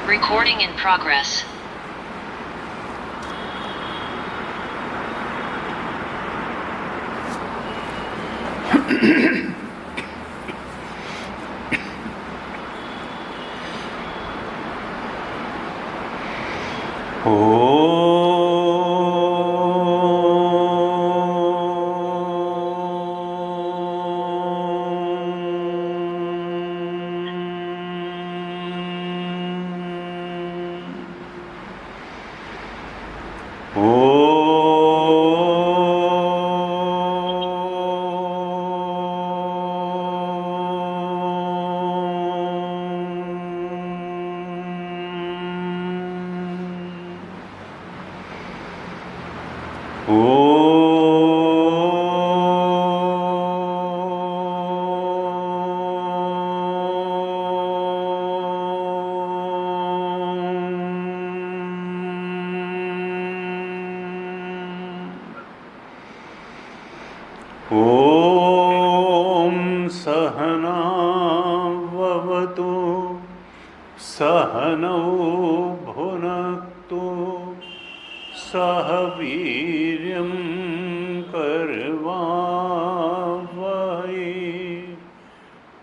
Recording in progress. सहनावतु सहनौ भुनक्तु सह वीर्यं करवावहै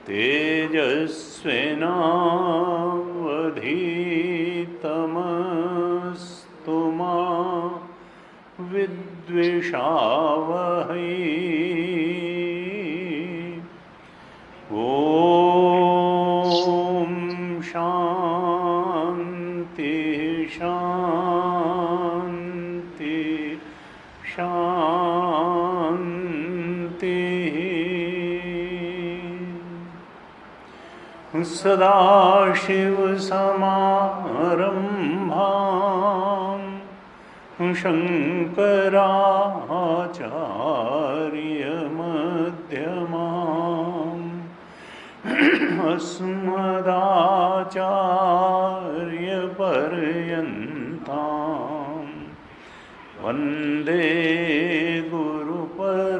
तेजस्विनावधीतमस्तु मा विद्विषावहै। ओम शांति शांति शांति। सदाशिवसमारम्भां शङ्कराचार्यमध्यमाम् अस्मदाचार्यपर्यन्तां वन्दे गुरुपरम्पराम्।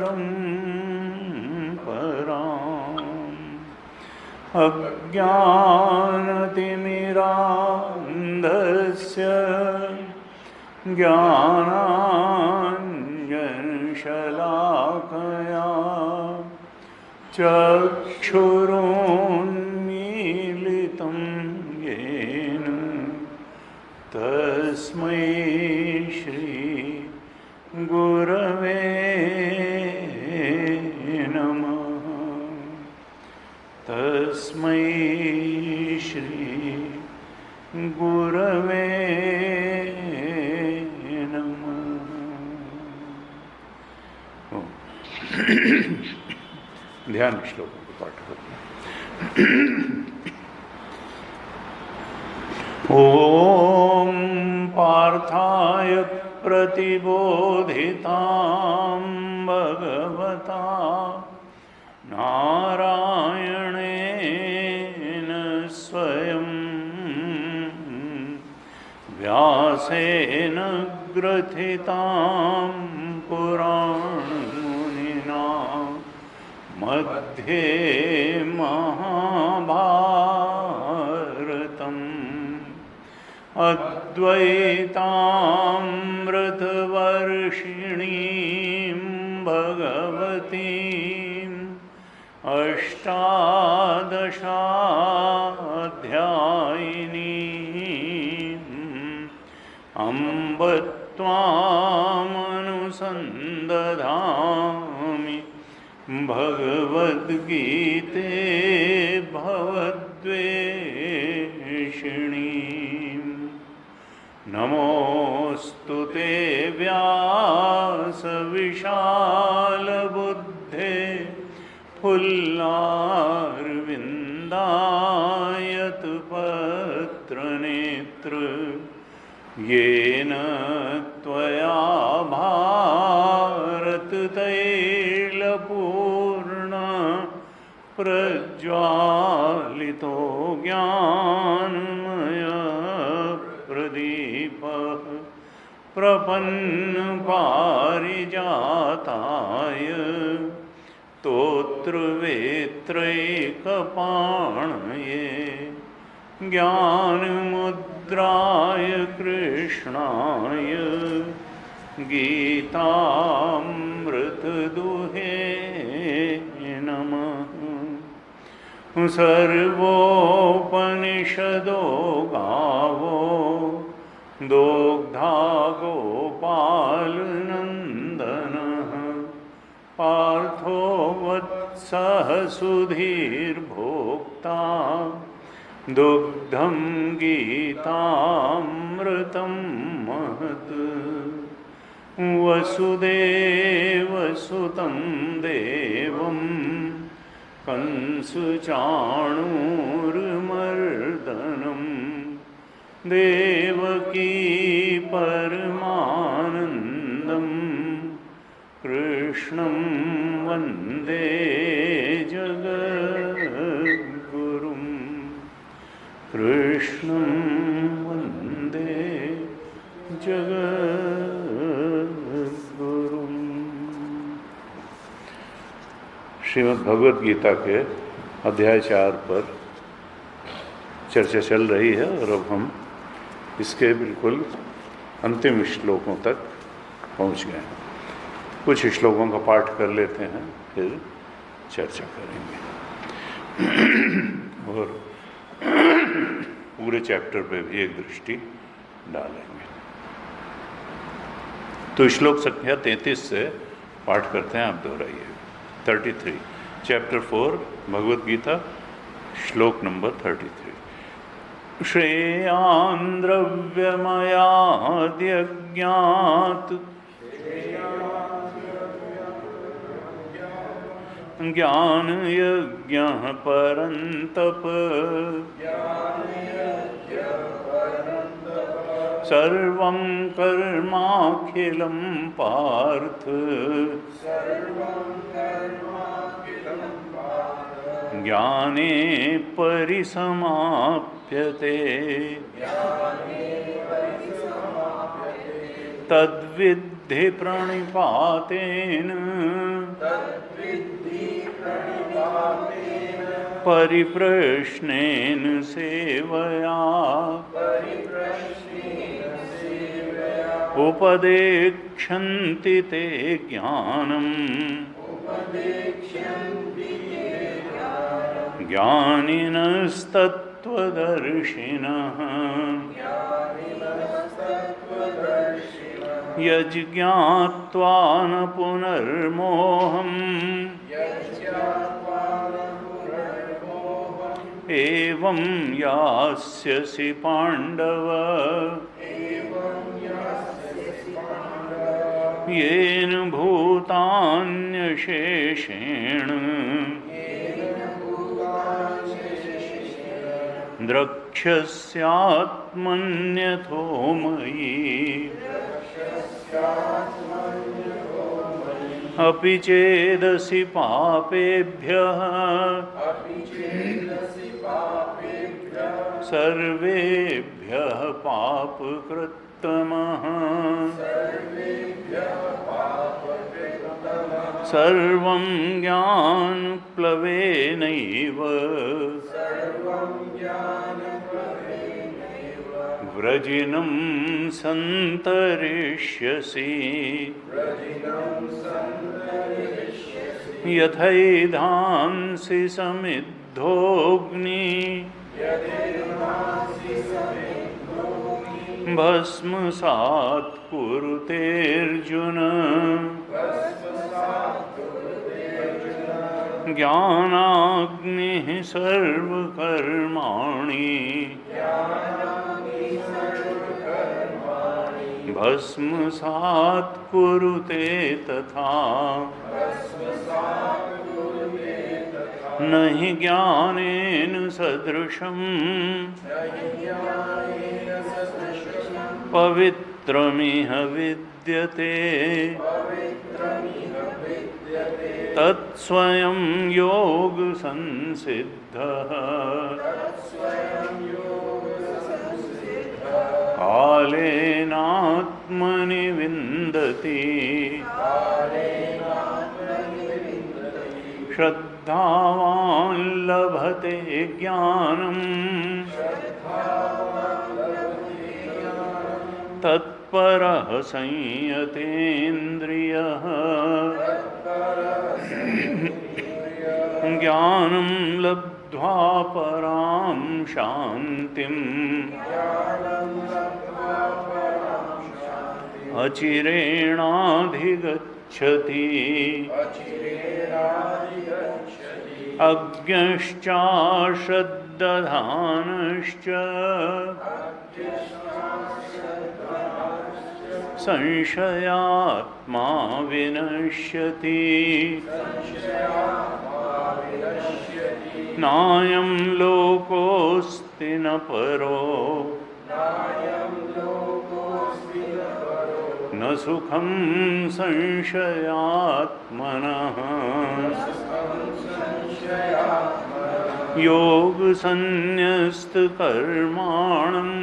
अज्ञानतिमिरान्धस्य ज्ञानाञ्जनशलाकया चक्षुरुन्मीलितं येन तस्मै श्री गुरवे नमः। तस्मै श्री गुरवे नमः। ध्यान श्लोकों को पाठ करते हैं। ओम पार्थाय प्रतिबोधितां भगवता नारायणेन स्वयं व्यासेन ग्रथितां पुराणमुनिना मध्ये महाभारतम् अद्वैतामृतवर्षिणीं भगवतीम् अष्टादशाध्यायिनीम् अम्ब त्वामनुसन्दधामि भगवद्गीते भवद्वेषिणीम्। नमोऽस्तु ते व्यासविशालबुद्धे फुल्लारविन्दायतपत्रनेत्र येन त्वया भारततैलपूर्ण प्रज्वालितो ज्ञानमय प्रदीपः प्रपन्नपारिजाताय स्तोत्रवेत्रैकपाणये ज्ञानमुद्राय रुद्राय कृष्णाय गीतामृतदुहे नमः। सर्वोपनिषदो गावो दोग्धा गोपालनन्दनः पार्थो वत्सः सुधीर्भोक्ता दुग्धं गीतामृतं महत्। वसुदेवसुतं देवं कंसुचाणूरमर्दनं देवकी परमानन्दं कृष्णं वन्दे जगद्गुरुं। कृष्णं वन्दे जगद्गुरुं। श्रीमद् भगवद गीता के अध्याय 4 पर चर्चा चल रही है और अब हम इसके बिल्कुल अंतिम श्लोकों तक पहुंच गए हैं। कुछ श्लोकों का पाठ कर लेते हैं, फिर चर्चा करेंगे और पूरे चैप्टर पे भी एक दृष्टि डालेंगे। तो श्लोक संख्या 33 से पाठ करते हैं, आप दोहराइए। 33 चैप्टर 4 भगवद गीता श्लोक नंबर 33। श्रेयान् द्रव्यमयाद्यज्ञात् ज्ञानयज्ञः परन्तप सर्वं कर्माखिलं पार्थ ज्ञाने परिसमाप्यते। तद्विद्धि प्रणिपातेन परिप्रश्नेन सेवया उपदेक्षन्ति ते ज्ञानम् ज्ञानिनस्तत्त्वदर्शिनः यज्ज्ञात्वा न पुनर्मोहम् एवं यास्यसि पाण्डव येन भूतान्यशेषेण द्रक्ष्यस्यात्मन्यथो मयि अपि चेदसि पापेभ्यः सर्वेभ्यः पापकृत्तमः सर्वं ज्ञानप्लवेनैव व्रजिनं सन्तरिष्यसि यथैधांसि समिद्धोऽग्नि भस्मसात् कुरुतेऽर्जुन ज्ञानाग्निः सर्वकर्माणि भस्मसात् कुरुते तथा न हि ज्ञानेन सदृशं पवित्रमिह विद्यते तत्स्वयं योगसंसिद्धः कालेनात्मनि विन्दति श्रद्धावान् लभते ज्ञानम् तत्परः संयतेन्द्रियः ज्ञानं लब्ध्वा परां शान्तिम् अचिरेणाधिगच्छति अज्ञश्चाश्रद्दधानश्च संशयात्मा विनश्यति नायं लोकोऽस्ति न परो न सुखं संशयात्मनः योगसंन्यस्तकर्माणम्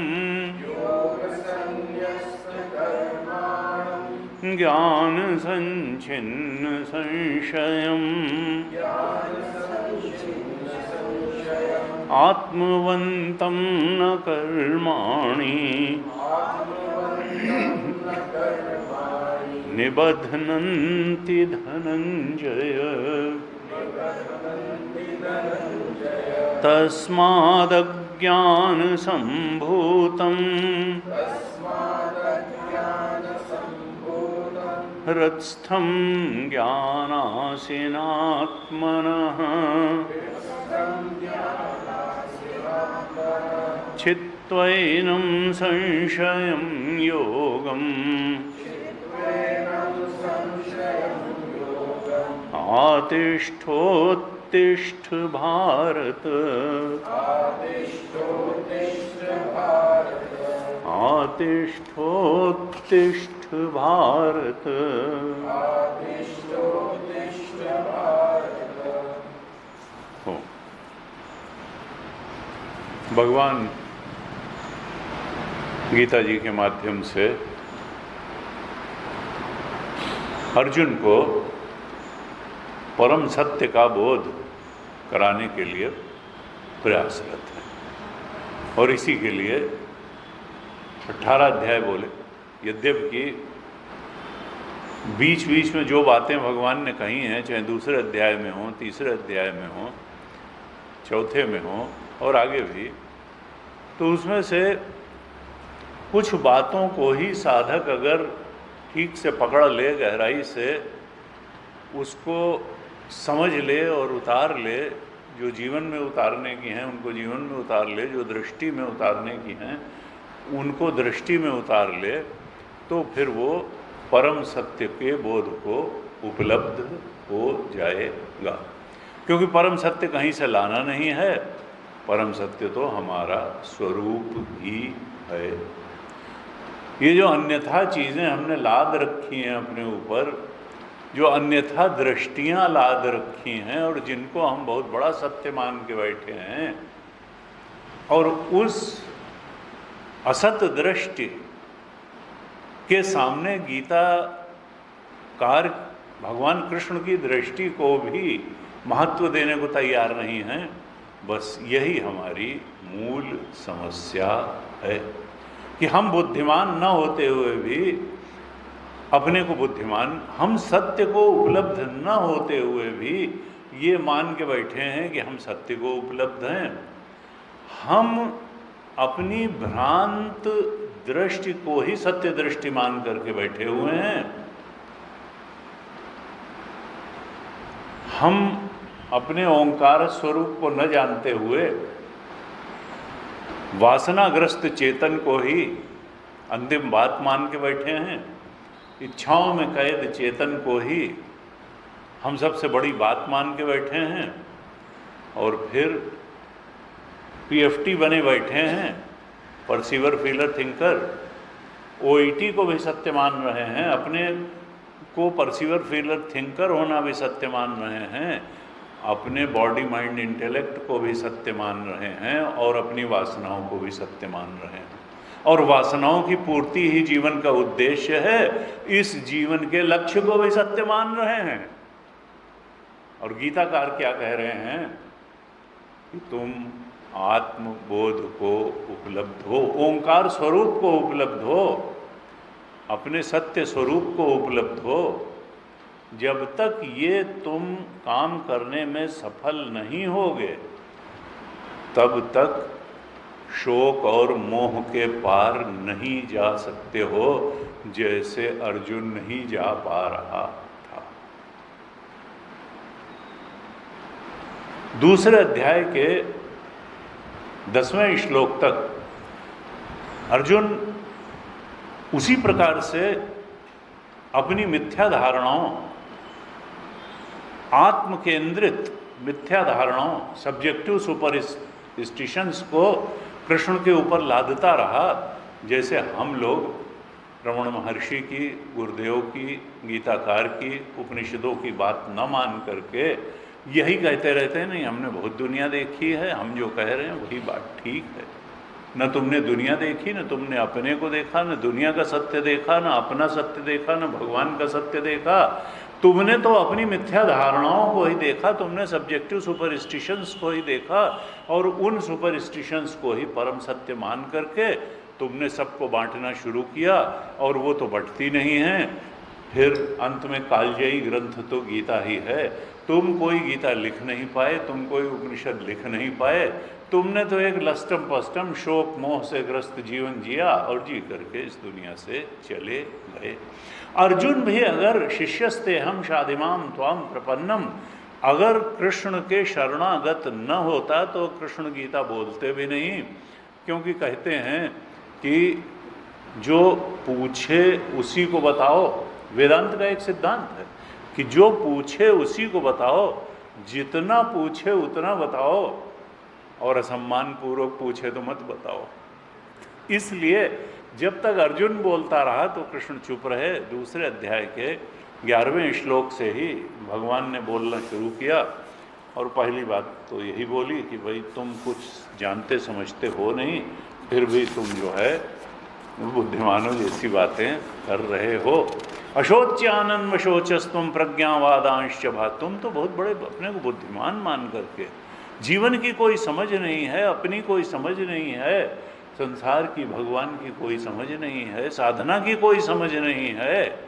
ज्ञानसञ्छिन्न संशयम् आत्मवन्तं न कर्माणि निबध्नन्ति धनञ्जय तस्मादज्ञानसम्भूतम् हृत्स्थं ज्ञानासीनात्मनः चित्वैनं संशयं योगम् आतिष्ठोत्तिष्ठ भारत आतिष्ठोत्तिष्ठ भारत। हो भगवान गीता जी के माध्यम से अर्जुन को परम सत्य का बोध कराने के लिए प्रयासरत है और इसी के लिए 18 अध्याय बोले। यद्यपि बीच बीच में जो बातें भगवान ने कही हैं, चाहे दूसरे अध्याय में हो, तीसरे अध्याय में हो, चौथे में हो और आगे भी, तो उसमें से कुछ बातों को ही साधक अगर ठीक से पकड़ ले, गहराई से उसको समझ ले और उतार ले, जो जीवन में उतारने की हैं उनको जीवन में उतार ले, जो दृष्टि में उतारने की हैं उनको दृष्टि में उतार ले, तो फिर वो परम सत्य के बोध को उपलब्ध हो जाएगा। क्योंकि परम सत्य कहीं से लाना नहीं है, परम सत्य तो हमारा स्वरूप ही है। ये जो अन्यथा चीज़ें हमने लाद रखी हैं अपने ऊपर, जो अन्यथा दृष्टियाँ लाद रखी हैं और जिनको हम बहुत बड़ा सत्य मान के बैठे हैं, और उस असत दृष्टि के सामने गीताकार भगवान कृष्ण की दृष्टि को भी महत्व देने को तैयार नहीं हैं। बस यही हमारी मूल समस्या है कि हम बुद्धिमान न होते हुए भी अपने को बुद्धिमान, हम सत्य को उपलब्ध न होते हुए भी ये मान के बैठे हैं कि हम सत्य को उपलब्ध हैं। हम अपनी भ्रांत दृष्टि को ही सत्य दृष्टि मान करके बैठे हुए हैं। हम अपने ओंकार स्वरूप को न जानते हुए वासनाग्रस्त चेतन को ही अंतिम बात मान के बैठे हैं। इच्छाओं में कैद चेतन को ही हम सबसे बड़ी बात मान के बैठे हैं, और फिर PFT बने बैठे हैं, परसीवर फीलर थिंकर। OET को भी सत्य मान रहे हैं, अपने को परसीवर फीलर थिंकर होना भी सत्य मान रहे हैं, अपने बॉडी माइंड इंटेलेक्ट को भी सत्य मान रहे हैं, और अपनी वासनाओं को भी सत्य मान रहे हैं। और वासनाओं की पूर्ति ही जीवन का उद्देश्य है, इस जीवन के लक्ष्य को भी सत्य मान रहे हैं। और गीताकार क्या कह रहे हैं कि तुम आत्मबोध को उपलब्ध हो, ओंकार स्वरूप को उपलब्ध हो, अपने सत्य स्वरूप को उपलब्ध हो, जब तक ये तुम काम करने में सफल नहीं होगे, तब तक शोक और मोह के पार नहीं जा सकते हो, जैसे अर्जुन नहीं जा पा रहा था। दूसरे अध्याय के 10वें श्लोक तक अर्जुन उसी प्रकार से अपनी मिथ्या धारणाओं, आत्म केंद्रित मिथ्या धारणाओं, सब्जेक्टिव सुपरस्टिशंस को कृष्ण के ऊपर लादता रहा, जैसे हम लोग रमण महर्षि की, गुरुदेव की, गीताकार की, उपनिषदों की बात न मान करके यही कहते रहते हैं, नहीं हमने बहुत दुनिया देखी है, हम जो कह रहे हैं वही बात ठीक है। न तुमने दुनिया देखी, न तुमने अपने को देखा, न दुनिया का सत्य देखा, न अपना सत्य देखा, न भगवान का सत्य देखा। तुमने तो अपनी मिथ्या धारणाओं को ही देखा, तुमने सब्जेक्टिव सुपरस्टिशंस को ही देखा, और उन सुपरस्टिशंस को ही परम सत्य मान करके तुमने सबको बांटना शुरू किया, और वो तो बंटती नहीं है। फिर अंत में कालजयी ग्रंथ तो गीता ही है। तुम कोई गीता लिख नहीं पाए, तुम कोई उपनिषद लिख नहीं पाए, तुमने तो एक लस्टम पस्टम शोक मोह से ग्रस्त जीवन जिया, और जी करके इस दुनिया से चले गए। अर्जुन भी अगर शिष्यस्ते हम शादिमाम त्वाम प्रपन्नम, अगर कृष्ण के शरणागत न होता तो कृष्ण गीता बोलते भी नहीं, क्योंकि कहते हैं कि जो पूछे उसी को बताओ। वेदांत का एक सिद्धांत है कि जो पूछे उसी को बताओ, जितना पूछे उतना बताओ, और असम्मान पूर्वक पूछे तो मत बताओ। इसलिए जब तक अर्जुन बोलता रहा तो कृष्ण चुप रहे। दूसरे अध्याय के 11वें श्लोक से ही भगवान ने बोलना शुरू किया, और पहली बात तो यही बोली कि भाई तुम कुछ जानते समझते हो नहीं, फिर भी तुम जो है बुद्धिमानों जैसी बातें कर रहे हो। अशोच्यानन वशोचस्तुम प्रज्ञावादांश्च भा, तुम तो बहुत बड़े अपने को बुद्धिमान मान करके, जीवन की कोई समझ नहीं है, अपनी कोई समझ नहीं है, संसार की, भगवान की कोई समझ नहीं है, साधना की कोई समझ नहीं है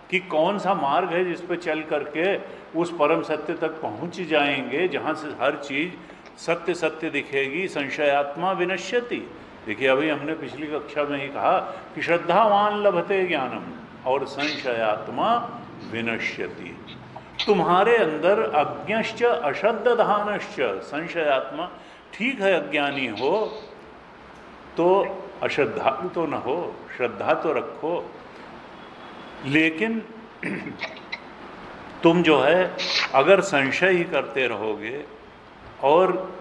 कि कौन सा मार्ग है जिस पे चल करके उस परम सत्य तक पहुंच जाएंगे, जहाँ से हर चीज़ सत्य सत्य दिखेगी। संशयात्मा विनश्यति। देखिए अभी हमने पिछली कक्षा में ही कहा कि श्रद्धावान लभते ज्ञानम और संशयात्मा विनश्यति। तुम्हारे अंदर अज्ञश्च अश्रद्धानश्च संशयात्मा, ठीक है अज्ञानी हो तो अश्रद्धालु तो न हो, श्रद्धा तो रखो, लेकिन तुम जो है अगर संशय ही करते रहोगे और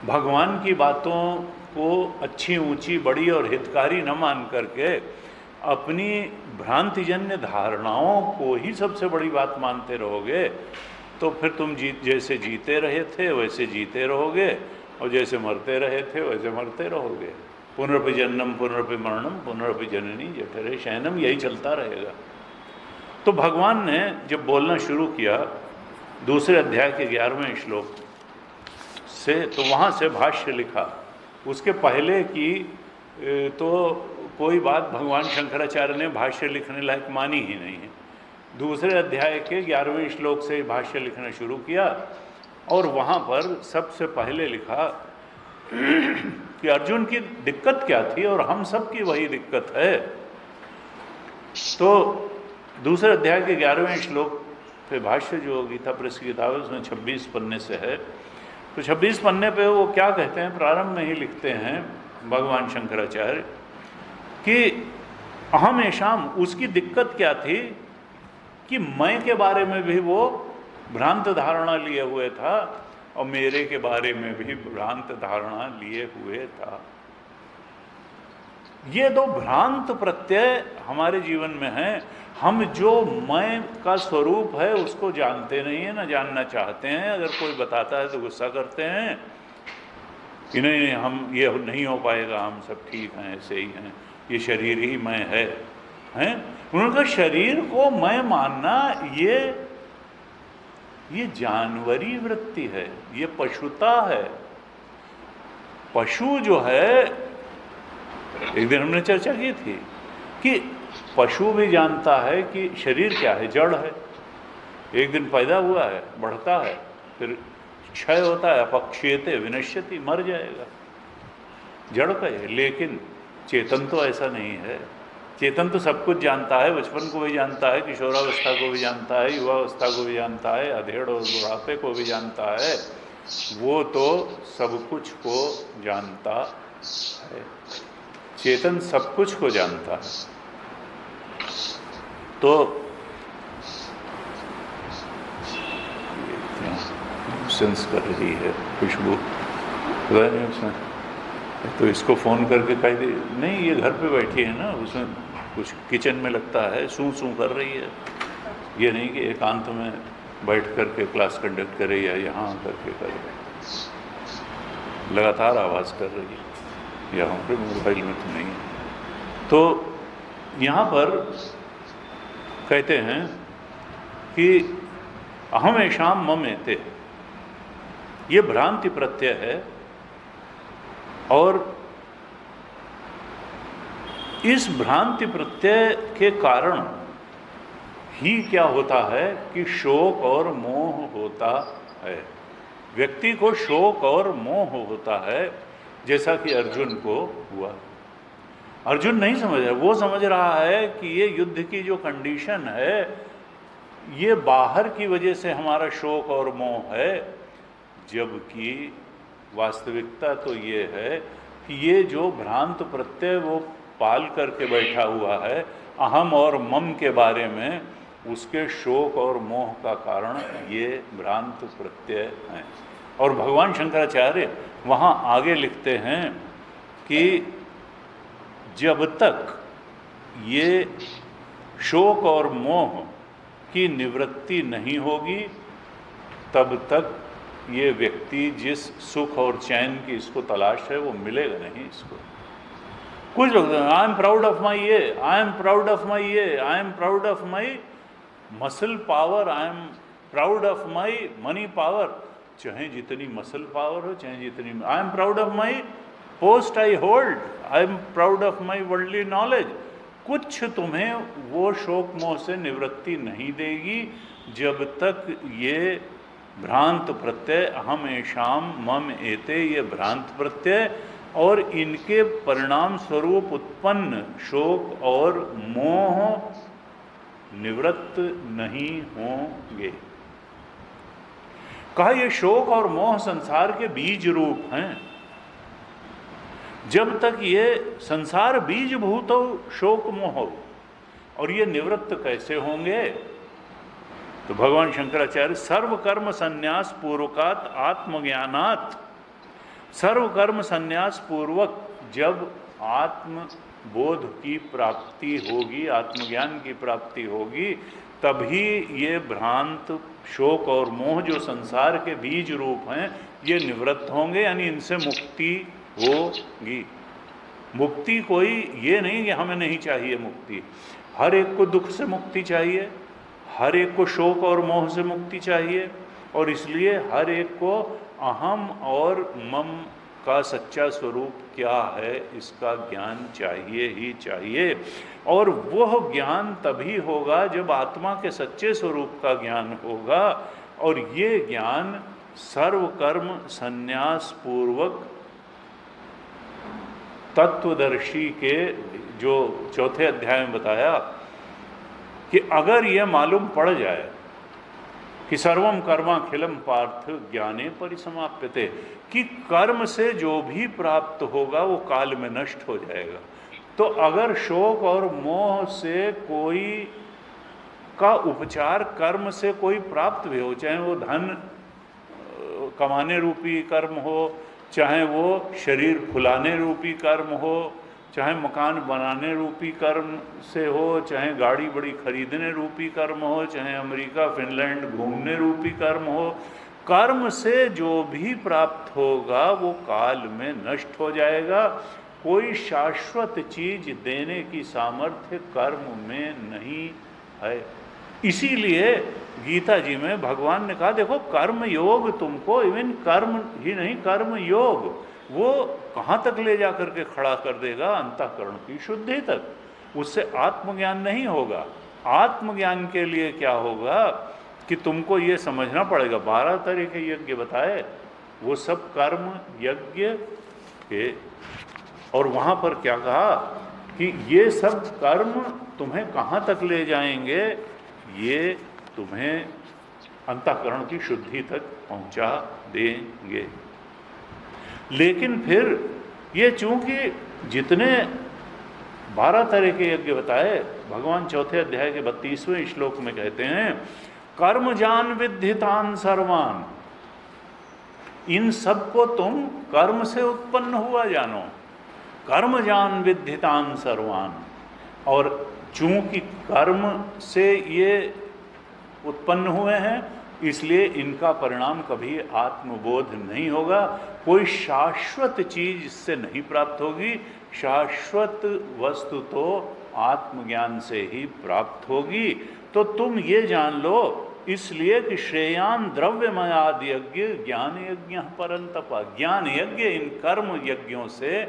भगवान की बातों को अच्छी ऊंची बड़ी और हितकारी न मान करके अपनी भ्रांतिजन्य धारणाओं को ही सबसे बड़ी बात मानते रहोगे, तो फिर तुम जैसे जीते रहे थे वैसे जीते रहोगे, और जैसे मरते रहे थे वैसे मरते रहोगे। पुनरपि जन्म पुनरपि मरणम पुनरपि जननी जठरे शयनम, यही चलता रहेगा। तो भगवान ने जब बोलना शुरू किया दूसरे अध्याय के 11वें श्लोक से, तो वहाँ से भाष्य लिखा। उसके पहले की तो कोई बात भगवान शंकराचार्य ने भाष्य लिखने लायक मानी ही नहीं है। दूसरे अध्याय के 11वें श्लोक से भाष्य लिखना शुरू किया, और वहाँ पर सबसे पहले लिखा कि अर्जुन की दिक्कत क्या थी, और हम सब की वही दिक्कत है। तो दूसरे अध्याय के 11वें श्लोक पे भाष्य जो गीता प्रेस की किताब है उसमें 26 पन्ने से है। तो 26 पन्ने पे वो क्या कहते हैं, प्रारंभ में ही लिखते हैं भगवान शंकराचार्य कि अहमेशाम, उसकी दिक्कत क्या थी कि मैं के बारे में भी वो भ्रांत धारणा लिए हुए था, और मेरे के बारे में भी भ्रांत धारणा लिए हुए था। ये दो भ्रांत प्रत्यय हमारे जीवन में हैं। हम जो मैं का स्वरूप है उसको जानते नहीं है, ना जानना चाहते हैं। अगर कोई बताता है तो गुस्सा करते हैं कि नहीं नहीं हम ये नहीं हो पाएगा, हम सब ठीक हैं, ऐसे ही हैं, ये शरीर ही मैं है, हैं? उनका शरीर को मैं मानना ये जानवरी वृत्ति है, ये पशुता है। पशु जो है, एक दिन हमने चर्चा की थी कि पशु भी जानता है कि शरीर क्या है, जड़ है, एक दिन पैदा हुआ है, बढ़ता है, फिर क्षय होता है, अपक्षीयते विनश्यति, मर जाएगा, जड़ का है। लेकिन चेतन तो ऐसा नहीं है। चेतन तो सब कुछ जानता है, बचपन को भी जानता है, किशोरावस्था को भी जानता है, युवावस्था को भी जानता है, अधेड़ और बुढ़ापे को भी जानता है। वो तो सब कुछ को जानता है, चेतन सब कुछ को जानता है। तो सेंस कर रही है खुशबू, पता नहीं उसमें, तो इसको फ़ोन करके कह दी, नहीं ये घर पे बैठी है ना, उसमें कुछ किचन में लगता है सूं सूं कर रही है। ये नहीं कि एकांत में बैठ करके क्लास कंडक्ट करे या यहाँ करके करे, लगातार आवाज़ कर रही है, यहाँ पे मोबाइल में तो नहीं है। तो यहाँ पर कहते हैं कि अहमेशाम मम एते, ये भ्रांति प्रत्यय है। और इस भ्रांति प्रत्यय के कारण ही क्या होता है कि शोक और मोह होता है। व्यक्ति को शोक और मोह होता है, जैसा कि अर्जुन को हुआ। अर्जुन नहीं समझ रहा, वो समझ रहा है कि ये युद्ध की जो कंडीशन है, ये बाहर की वजह से हमारा शोक और मोह है, जबकि वास्तविकता तो ये है कि ये जो भ्रांत प्रत्यय वो पाल करके बैठा हुआ है अहम और मम के बारे में, उसके शोक और मोह का कारण ये भ्रांत प्रत्यय हैं। और भगवान शंकराचार्य वहाँ आगे लिखते हैं कि जब तक ये शोक और मोह की निवृत्ति नहीं होगी, तब तक ये व्यक्ति जिस सुख और चैन की इसको तलाश है वो मिलेगा नहीं इसको। कुछ लोग I am proud of my ये, I am proud of my ये, I am proud of my muscle power, I am proud of my money power. चाहे जितनी मसल पावर हो, चाहे जितनी, I am proud of my post I hold, I am proud of my worldly knowledge. कुछ तुम्हें वो शोक मोह से निवृत्ति नहीं देगी जब तक ये भ्रांत प्रत्यय अहमेशाम मम एते, ये भ्रांत प्रत्यय और इनके परिणाम स्वरूप उत्पन्न शोक और मोह निवृत्त नहीं होंगे। कहा ये शोक और मोह संसार के बीज रूप हैं। जब तक ये संसार बीजभूत हो शोक मोह हो, और ये निवृत्त कैसे होंगे? तो भगवान शंकराचार्य सर्व कर्म संन्यास पूर्वकात आत्मज्ञानात्, सर्व कर्म संन्यास पूर्वक जब आत्म बोध की प्राप्ति होगी, आत्मज्ञान की प्राप्ति होगी, तभी ये भ्रांत शोक और मोह जो संसार के बीज रूप हैं ये निवृत्त होंगे, यानी इनसे मुक्ति होगी। मुक्ति कोई ये नहीं कि हमें नहीं चाहिए मुक्ति, हर एक को दुख से मुक्ति चाहिए, हर एक को शोक और मोह से मुक्ति चाहिए, और इसलिए हर एक को अहम और मम का सच्चा स्वरूप क्या है इसका ज्ञान चाहिए ही चाहिए। और वह ज्ञान तभी होगा जब आत्मा के सच्चे स्वरूप का ज्ञान होगा, और ये ज्ञान सर्वकर्म संन्यास पूर्वक तत्वदर्शी के जो चौथे अध्याय में बताया कि अगर यह मालूम पड़ जाए कि सर्वम कर्माखिलम पार्थ ज्ञाने परिसमाप्यते, कि कर्म से जो भी प्राप्त होगा वो काल में नष्ट हो जाएगा। तो अगर शोक और मोह से कोई का उपचार कर्म से कोई प्राप्त भी हो, चाहे वो धन कमाने रूपी कर्म हो, चाहे वो शरीर फुलाने रूपी कर्म हो, चाहे मकान बनाने रूपी कर्म से हो, चाहे गाड़ी बड़ी खरीदने रूपी कर्म हो, चाहे अमेरिका फिनलैंड घूमने रूपी कर्म हो, कर्म से जो भी प्राप्त होगा वो काल में नष्ट हो जाएगा। कोई शाश्वत चीज देने की सामर्थ्य कर्म में नहीं है। इसीलिए गीता जी में भगवान ने कहा देखो कर्म योग तुमको, इवन कर्म ही नहीं कर्म योग वो कहाँ तक ले जा करके खड़ा कर देगा? अंतःकरण की शुद्धि तक। उससे आत्मज्ञान नहीं होगा। आत्मज्ञान के लिए क्या होगा कि तुमको ये समझना पड़ेगा, 12 तरह के यज्ञ बताए, वो सब कर्म यज्ञ के, और वहाँ पर क्या कहा कि ये सब कर्म तुम्हें कहाँ तक ले जाएंगे, ये तुम्हें अंतःकरण की शुद्धि तक पहुँचा देंगे। लेकिन फिर ये चूंकि जितने 12 तरह के यज्ञ बताए, भगवान चौथे अध्याय के 32वें श्लोक में कहते हैं कर्म जान विद्धितान सर्वान, इन सबको तुम कर्म से उत्पन्न हुआ जानो, कर्म जान विद्धितान सर्वान। और चूंकि कर्म से ये उत्पन्न हुए हैं, इसलिए इनका परिणाम कभी आत्मबोध नहीं होगा, कोई शाश्वत चीज इससे नहीं प्राप्त होगी। शाश्वत वस्तु तो आत्मज्ञान से ही प्राप्त होगी। तो तुम ये जान लो, इसलिए कि श्रेयान द्रव्यमयाद यज्ञ ज्ञान यज्ञ परंतप, ज्ञान यज्ञ इन कर्म यज्ञों से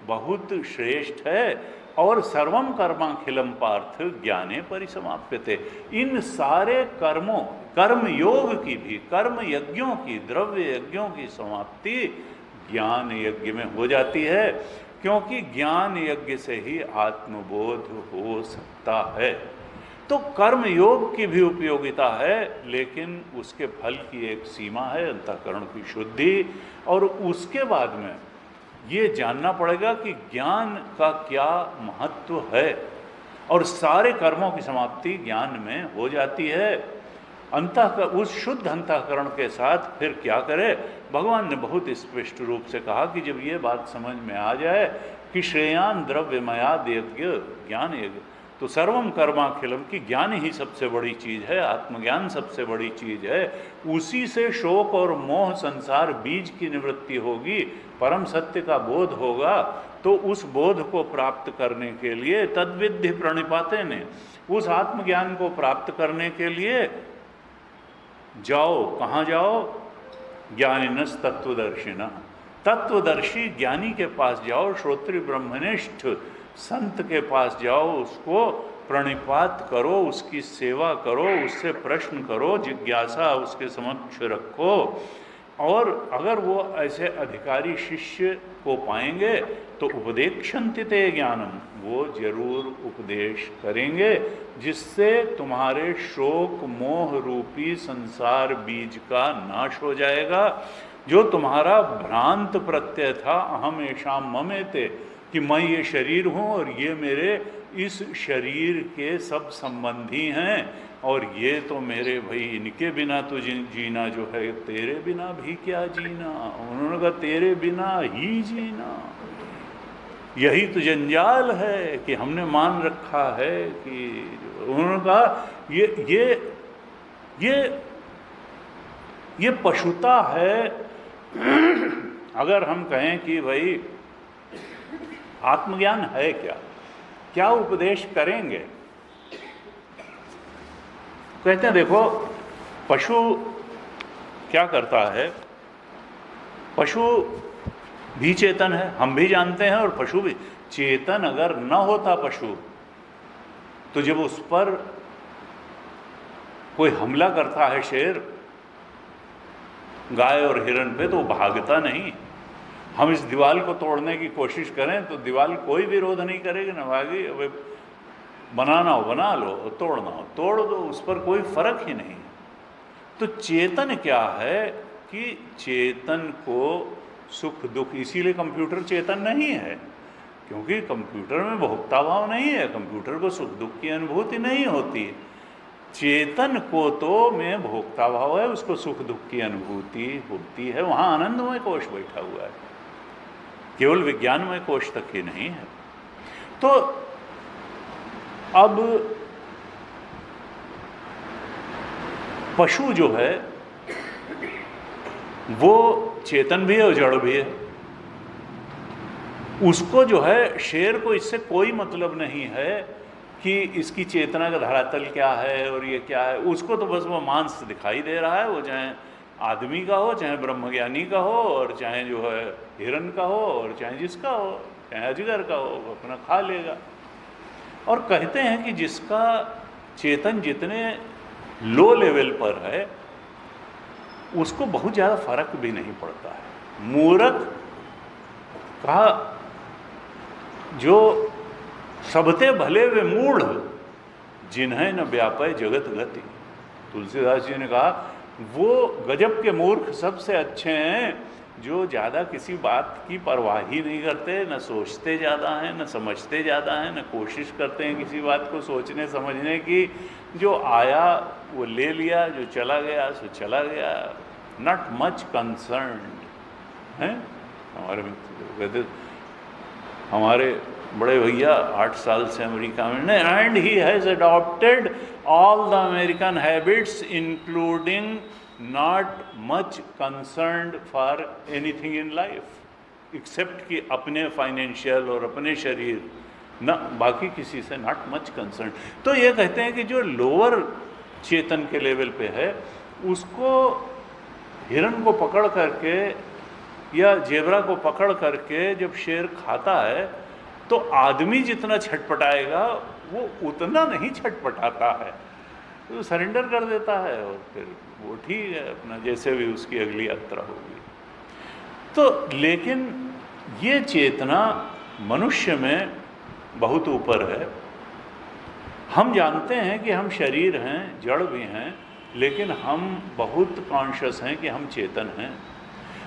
बहुत श्रेष्ठ है। और सर्वम कर्माखिलम पार्थ ज्ञाने परिसमाप्यते, इन सारे कर्मों, कर्म योग की भी, कर्म यज्ञों की, द्रव्य यज्ञों की समाप्ति ज्ञान यज्ञ में हो जाती है, क्योंकि ज्ञान यज्ञ से ही आत्मबोध हो सकता है। तो कर्म योग की भी उपयोगिता है, लेकिन उसके फल की एक सीमा है, अंतःकरण की शुद्धि। और उसके बाद में ये जानना पड़ेगा कि ज्ञान का क्या महत्व है, और सारे कर्मों की समाप्ति ज्ञान में हो जाती है। उस शुद्ध अंतःकरण के साथ फिर क्या करे, भगवान ने बहुत स्पष्ट रूप से कहा कि जब ये बात समझ में आ जाए कि श्रेयान द्रव्यमयाद यज्ञ ज्ञान यज्ञ, तो सर्वम कर्माखिलम की ज्ञान ही सबसे बड़ी चीज़ है, आत्मज्ञान सबसे बड़ी चीज़ है। उसी से शोक और मोह संसार बीज की निवृत्ति होगी, परम सत्य का बोध होगा। तो उस बोध को प्राप्त करने के लिए तद्विद्धि प्रणिपाते ने, उस आत्मज्ञान को प्राप्त करने के लिए जाओ, कहाँ जाओ, ज्ञानिनस तत्वदर्शिना, तत्वदर्शी ज्ञानी के पास जाओ, श्रोत्री ब्रह्मनिष्ठ संत के पास जाओ, उसको प्रणिपात करो, उसकी सेवा करो, उससे प्रश्न करो, जिज्ञासा उसके समक्ष रखो। और अगर वो ऐसे अधिकारी शिष्य को पाएंगे तो उपदेक्षन्ति ते ज्ञानम, वो जरूर उपदेश करेंगे, जिससे तुम्हारे शोक मोह रूपी संसार बीज का नाश हो जाएगा। जो तुम्हारा भ्रांत प्रत्यय था, अहम येषाम ममेते, कि मैं ये शरीर हूँ और ये मेरे इस शरीर के सब संबंधी हैं, और ये तो मेरे भाई, इनके बिना तो जीना जो है, तेरे बिना भी क्या जीना, उन्होंने कहा तेरे बिना ही जीना, यही तो जंजाल है कि हमने मान रखा है कि, उन्होंने कहा ये पशुता है। अगर हम कहें कि भाई आत्मज्ञान है क्या, क्या उपदेश करेंगे, कहते हैं देखो पशु क्या करता है, पशु भी चेतन है, हम भी जानते हैं, और पशु भी चेतन अगर न होता पशु, तो जब उस पर कोई हमला करता है शेर, गाय और हिरण पे, तो भागता नहीं। हम इस दीवार को तोड़ने की कोशिश करें तो दीवार कोई विरोध नहीं करेगी, न भागी, अब बनाना हो बना लो, तोड़ना हो तोड़ दो, उस पर कोई फर्क ही नहीं। तो चेतन क्या है कि चेतन को सुख दुख, इसीलिए कंप्यूटर चेतन नहीं है, क्योंकि कंप्यूटर में भोक्ता भाव नहीं है, कंप्यूटर को सुख दुख की अनुभूति नहीं होती। चेतन को तो में भोक्ता भाव है, उसको सुख दुख की अनुभूति होती है, वहाँ आनंदमय कोश बैठा हुआ है, केवल विज्ञानमय कोश तक ही नहीं है। तो अब पशु जो है वो चेतन भी है और जड़ भी है, उसको जो है, शेर को इससे कोई मतलब नहीं है कि इसकी चेतना का धरातल क्या है और ये क्या है, उसको तो बस वो मांस दिखाई दे रहा है, वो चाहे आदमी का हो, चाहे ब्रह्मज्ञानी का हो, और चाहे जो है हिरण का हो, और चाहे जिसका हो, चाहे अजगर का हो, वो अपना खा लेगा। और कहते हैं कि जिसका चेतन जितने लो लेवल पर है उसको बहुत ज़्यादा फर्क भी नहीं पड़ता है। मूर्ख का जो सबते भले वे मूढ़ जिन्हें न व्यापय जगत गति, तुलसीदास जी ने कहा वो गजब के मूर्ख सबसे अच्छे हैं जो ज़्यादा किसी बात की परवाह ही नहीं करते, न सोचते ज़्यादा हैं, न समझते ज़्यादा हैं, न कोशिश करते हैं किसी बात को सोचने समझने की। जो आया वो ले लिया, जो चला गया सो चला गया, नॉट मच कंसर्न्ड हैं। हमारे मित्र कहते हमारे बड़े भैया 8 साल से अमेरिका में ने, and he has adopted all the American habits including not much concerned for anything in life except कि अपने फाइनेंशियल और अपने शरीर, न बाकी किसी से नॉट मच कंसर्न। तो ये कहते हैं कि जो लोअर चेतन के लेवल पे है उसको हिरण को पकड़ करके या जेबरा को पकड़ करके जब शेर खाता है तो आदमी जितना छटपटाएगा वो उतना नहीं छटपटाता है, तो सरेंडर कर देता है और फिर वो ठीक है अपना जैसे भी उसकी अगली यात्रा होगी। तो लेकिन ये चेतना मनुष्य में बहुत ऊपर है। हम जानते हैं कि हम शरीर हैं, जड़ भी हैं, लेकिन हम बहुत कॉन्शियस हैं कि हम चेतन हैं।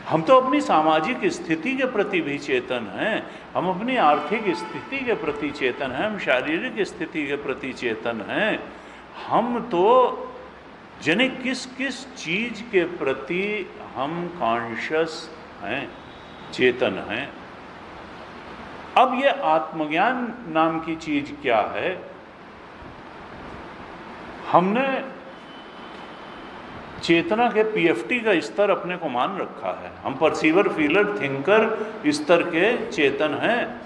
हम तो अपनी सामाजिक स्थिति के प्रति भी चेतन हैं, हम अपनी आर्थिक स्थिति के प्रति चेतन हैं, हम शारीरिक स्थिति के प्रति चेतन हैं। हम तो जाने किस किस चीज़ के प्रति हम कॉन्शियस हैं, चेतन हैं। अब ये आत्मज्ञान नाम की चीज़ क्या है? हमने चेतना के पीएफटी का स्तर अपने को मान रखा है। हम परसीवर, फीलर, थिंकर स्तर के चेतन हैं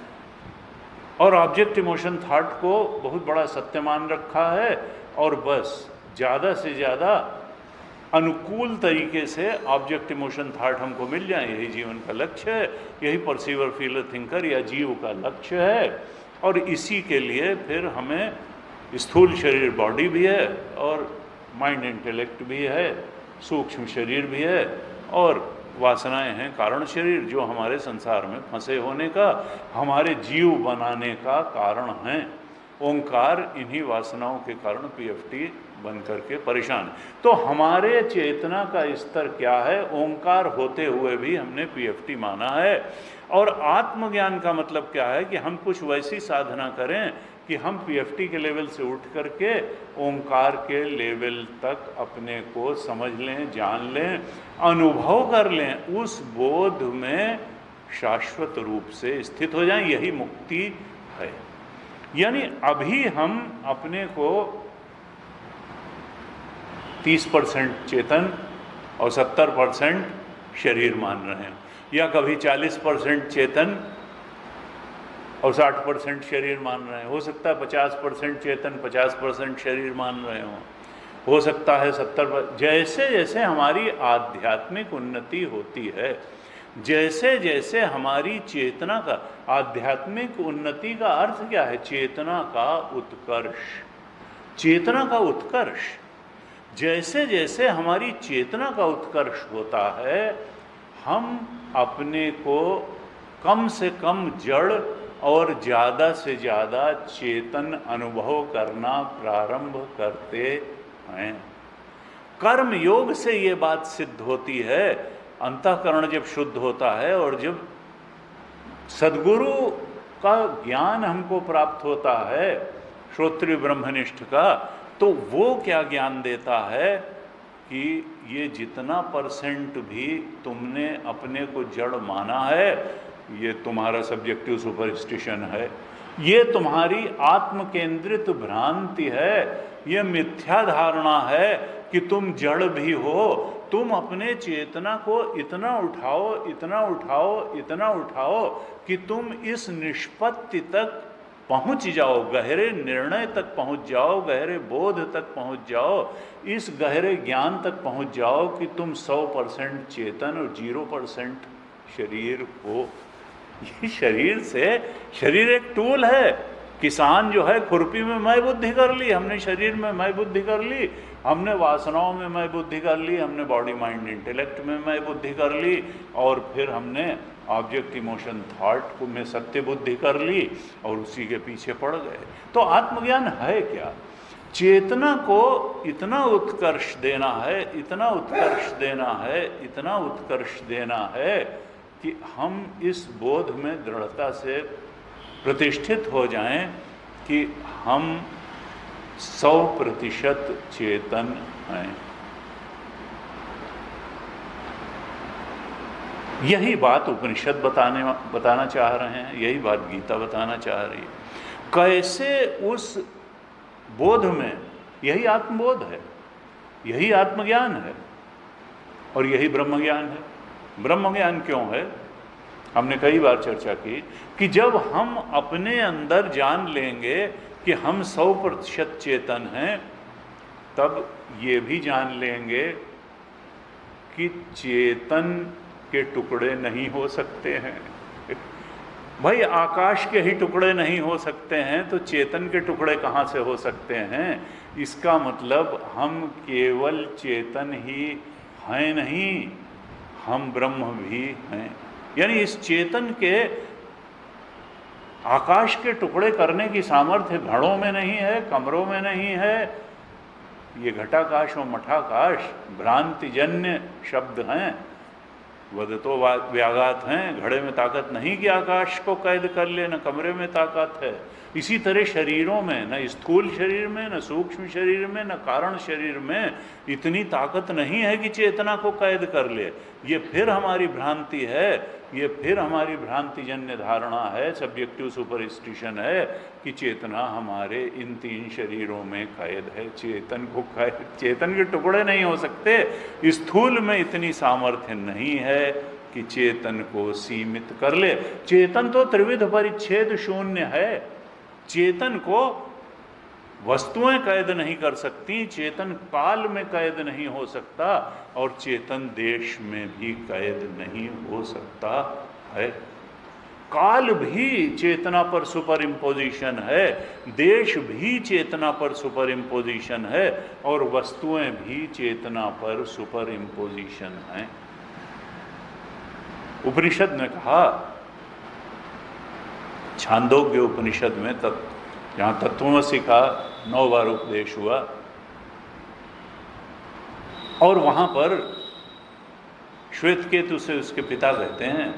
और ऑब्जेक्ट, इमोशन, थॉट को बहुत बड़ा सत्य मान रखा है और बस ज़्यादा से ज़्यादा अनुकूल तरीके से ऑब्जेक्ट, इमोशन, थॉट हमको मिल जाए, यही जीवन का लक्ष्य है, यही परसीवर, फीलर, थिंकर या जीव का लक्ष्य है। और इसी के लिए फिर हमें स्थूल शरीर बॉडी भी है और माइंड इंटेलेक्ट भी है, सूक्ष्म शरीर भी है और वासनाएं हैं कारण शरीर, जो हमारे संसार में फंसे होने का, हमारे जीव बनाने का कारण हैं। ओंकार इन्हीं वासनाओं के कारण पीएफटी बन करके परेशान। तो हमारे चेतना का स्तर क्या है? ओंकार होते हुए भी हमने पीएफटी माना है। और आत्मज्ञान का मतलब क्या है कि हम कुछ वैसी साधना करें कि हम पीएफटी के लेवल से उठ करके ओंकार के लेवल तक अपने को समझ लें, जान लें, अनुभव कर लें, उस बोध में शाश्वत रूप से स्थित हो जाएं। यही मुक्ति है। यानी अभी हम अपने को 30% चेतन और 70% शरीर मान रहे हैं, या कभी 40% चेतन और 60% शरीर मान रहे हैं। हो सकता है 50% चेतन 50% शरीर मान रहे हों, हो सकता है 70%। जैसे जैसे हमारी आध्यात्मिक उन्नति होती है, जैसे जैसे हमारी चेतना का, आध्यात्मिक उन्नति का अर्थ क्या है? चेतना का उत्कर्ष, चेतना का उत्कर्ष। जैसे जैसे हमारी चेतना का उत्कर्ष होता है, हम अपने को कम से कम जड़ और ज़्यादा से ज़्यादा चेतन अनुभव करना प्रारंभ करते हैं। कर्म योग से ये बात सिद्ध होती है। अंतःकरण जब शुद्ध होता है और जब सद्गुरु का ज्ञान हमको प्राप्त होता है, श्रोत्रिय ब्रह्मनिष्ठ का, तो वो क्या ज्ञान देता है कि ये जितना % भी तुमने अपने को जड़ माना है, ये तुम्हारा सब्जेक्टिव सुपरस्टिशन है, ये तुम्हारी आत्म केंद्रित भ्रांति है, ये मिथ्या धारणा है कि तुम जड़ भी हो। तुम अपने चेतना को इतना उठाओ, इतना उठाओ, इतना उठाओ कि तुम इस निष्पत्ति तक पहुंच जाओ, गहरे निर्णय तक पहुंच जाओ, गहरे बोध तक पहुंच जाओ, इस गहरे ज्ञान तक पहुंच जाओ कि तुम 100% चेतन और 0% शरीर हो। ये शरीर से, शरीर एक टूल है, किसान जो है खुरपी में मैं बुद्धि कर ली, हमने शरीर में मैं बुद्धि कर ली, हमने वासनाओं में मैं बुद्धि कर ली, हमने बॉडी माइंड इंटेलेक्ट में मैं बुद्धि कर ली, और फिर हमने ऑब्जेक्ट इमोशन थॉट को में सत्य बुद्धि कर ली और उसी के पीछे पड़ गए। तो आत्मज्ञान है क्या? चेतना को इतना उत्कर्ष देना है, इतना उत्कर्ष देना है, इतना उत्कर्ष देना है कि हम इस बोध में दृढ़ता से प्रतिष्ठित हो जाएं कि हम 100% चेतन हैं। यही बात उपनिषद बताना चाह रहे हैं, यही बात गीता बताना चाह रही है। कैसे उस बोध में, यही आत्मबोध है, यही आत्मज्ञान है और यही ब्रह्मज्ञान है। ब्रह्मज्ञान क्यों है? हमने कई बार चर्चा की कि जब हम अपने अंदर जान लेंगे कि हम 100% चेतन हैं, तब ये भी जान लेंगे कि चेतन के टुकड़े नहीं हो सकते हैं। भाई आकाश के ही टुकड़े नहीं हो सकते हैं तो चेतन के टुकड़े कहाँ से हो सकते हैं? इसका मतलब हम केवल चेतन ही हैं नहीं, हम ब्रह्म भी हैं। यानी इस चेतन के आकाश के टुकड़े करने की सामर्थ्य घड़ों में नहीं है, कमरों में नहीं है। ये घटाकाश और मठाकाश भ्रांतिजन्य शब्द हैं, वदतो व्याघात हैं। घड़े में ताकत नहीं कि आकाश को कैद कर ले, न कमरे में ताकत है। इसी तरह शरीरों में, न स्थूल शरीर में, न सूक्ष्म शरीर में, न कारण शरीर में इतनी ताकत नहीं है कि चेतना को कैद कर ले। ये फिर हमारी भ्रांति है, ये फिर हमारी भ्रांतिजन्य धारणा है, सब्जेक्टिव सुपरस्टिशन है कि चेतना हमारे इन 3 शरीरों में कैद है। चेतन को कैद, चेतन के टुकड़े नहीं हो सकते। स्थूल में इतनी सामर्थ्य नहीं है कि चेतन को सीमित कर ले। चेतन तो त्रिविध परिच्छेद शून्य है। चेतन को वस्तुएं कैद नहीं कर सकती, चेतन काल में कैद नहीं हो सकता और चेतन देश में भी कैद नहीं हो सकता है। काल भी चेतना पर सुपर इम्पोजिशन है, देश भी चेतना पर सुपर इम्पोजिशन है और वस्तुएं भी चेतना पर सुपर इम्पोजिशन हैं। उपनिषद ने कहा, छांदोग्य उपनिषद में जहाँ तत्वमसि का 9 बार उपदेश हुआ और वहाँ पर श्वेतकेतु से उसके पिता कहते हैं,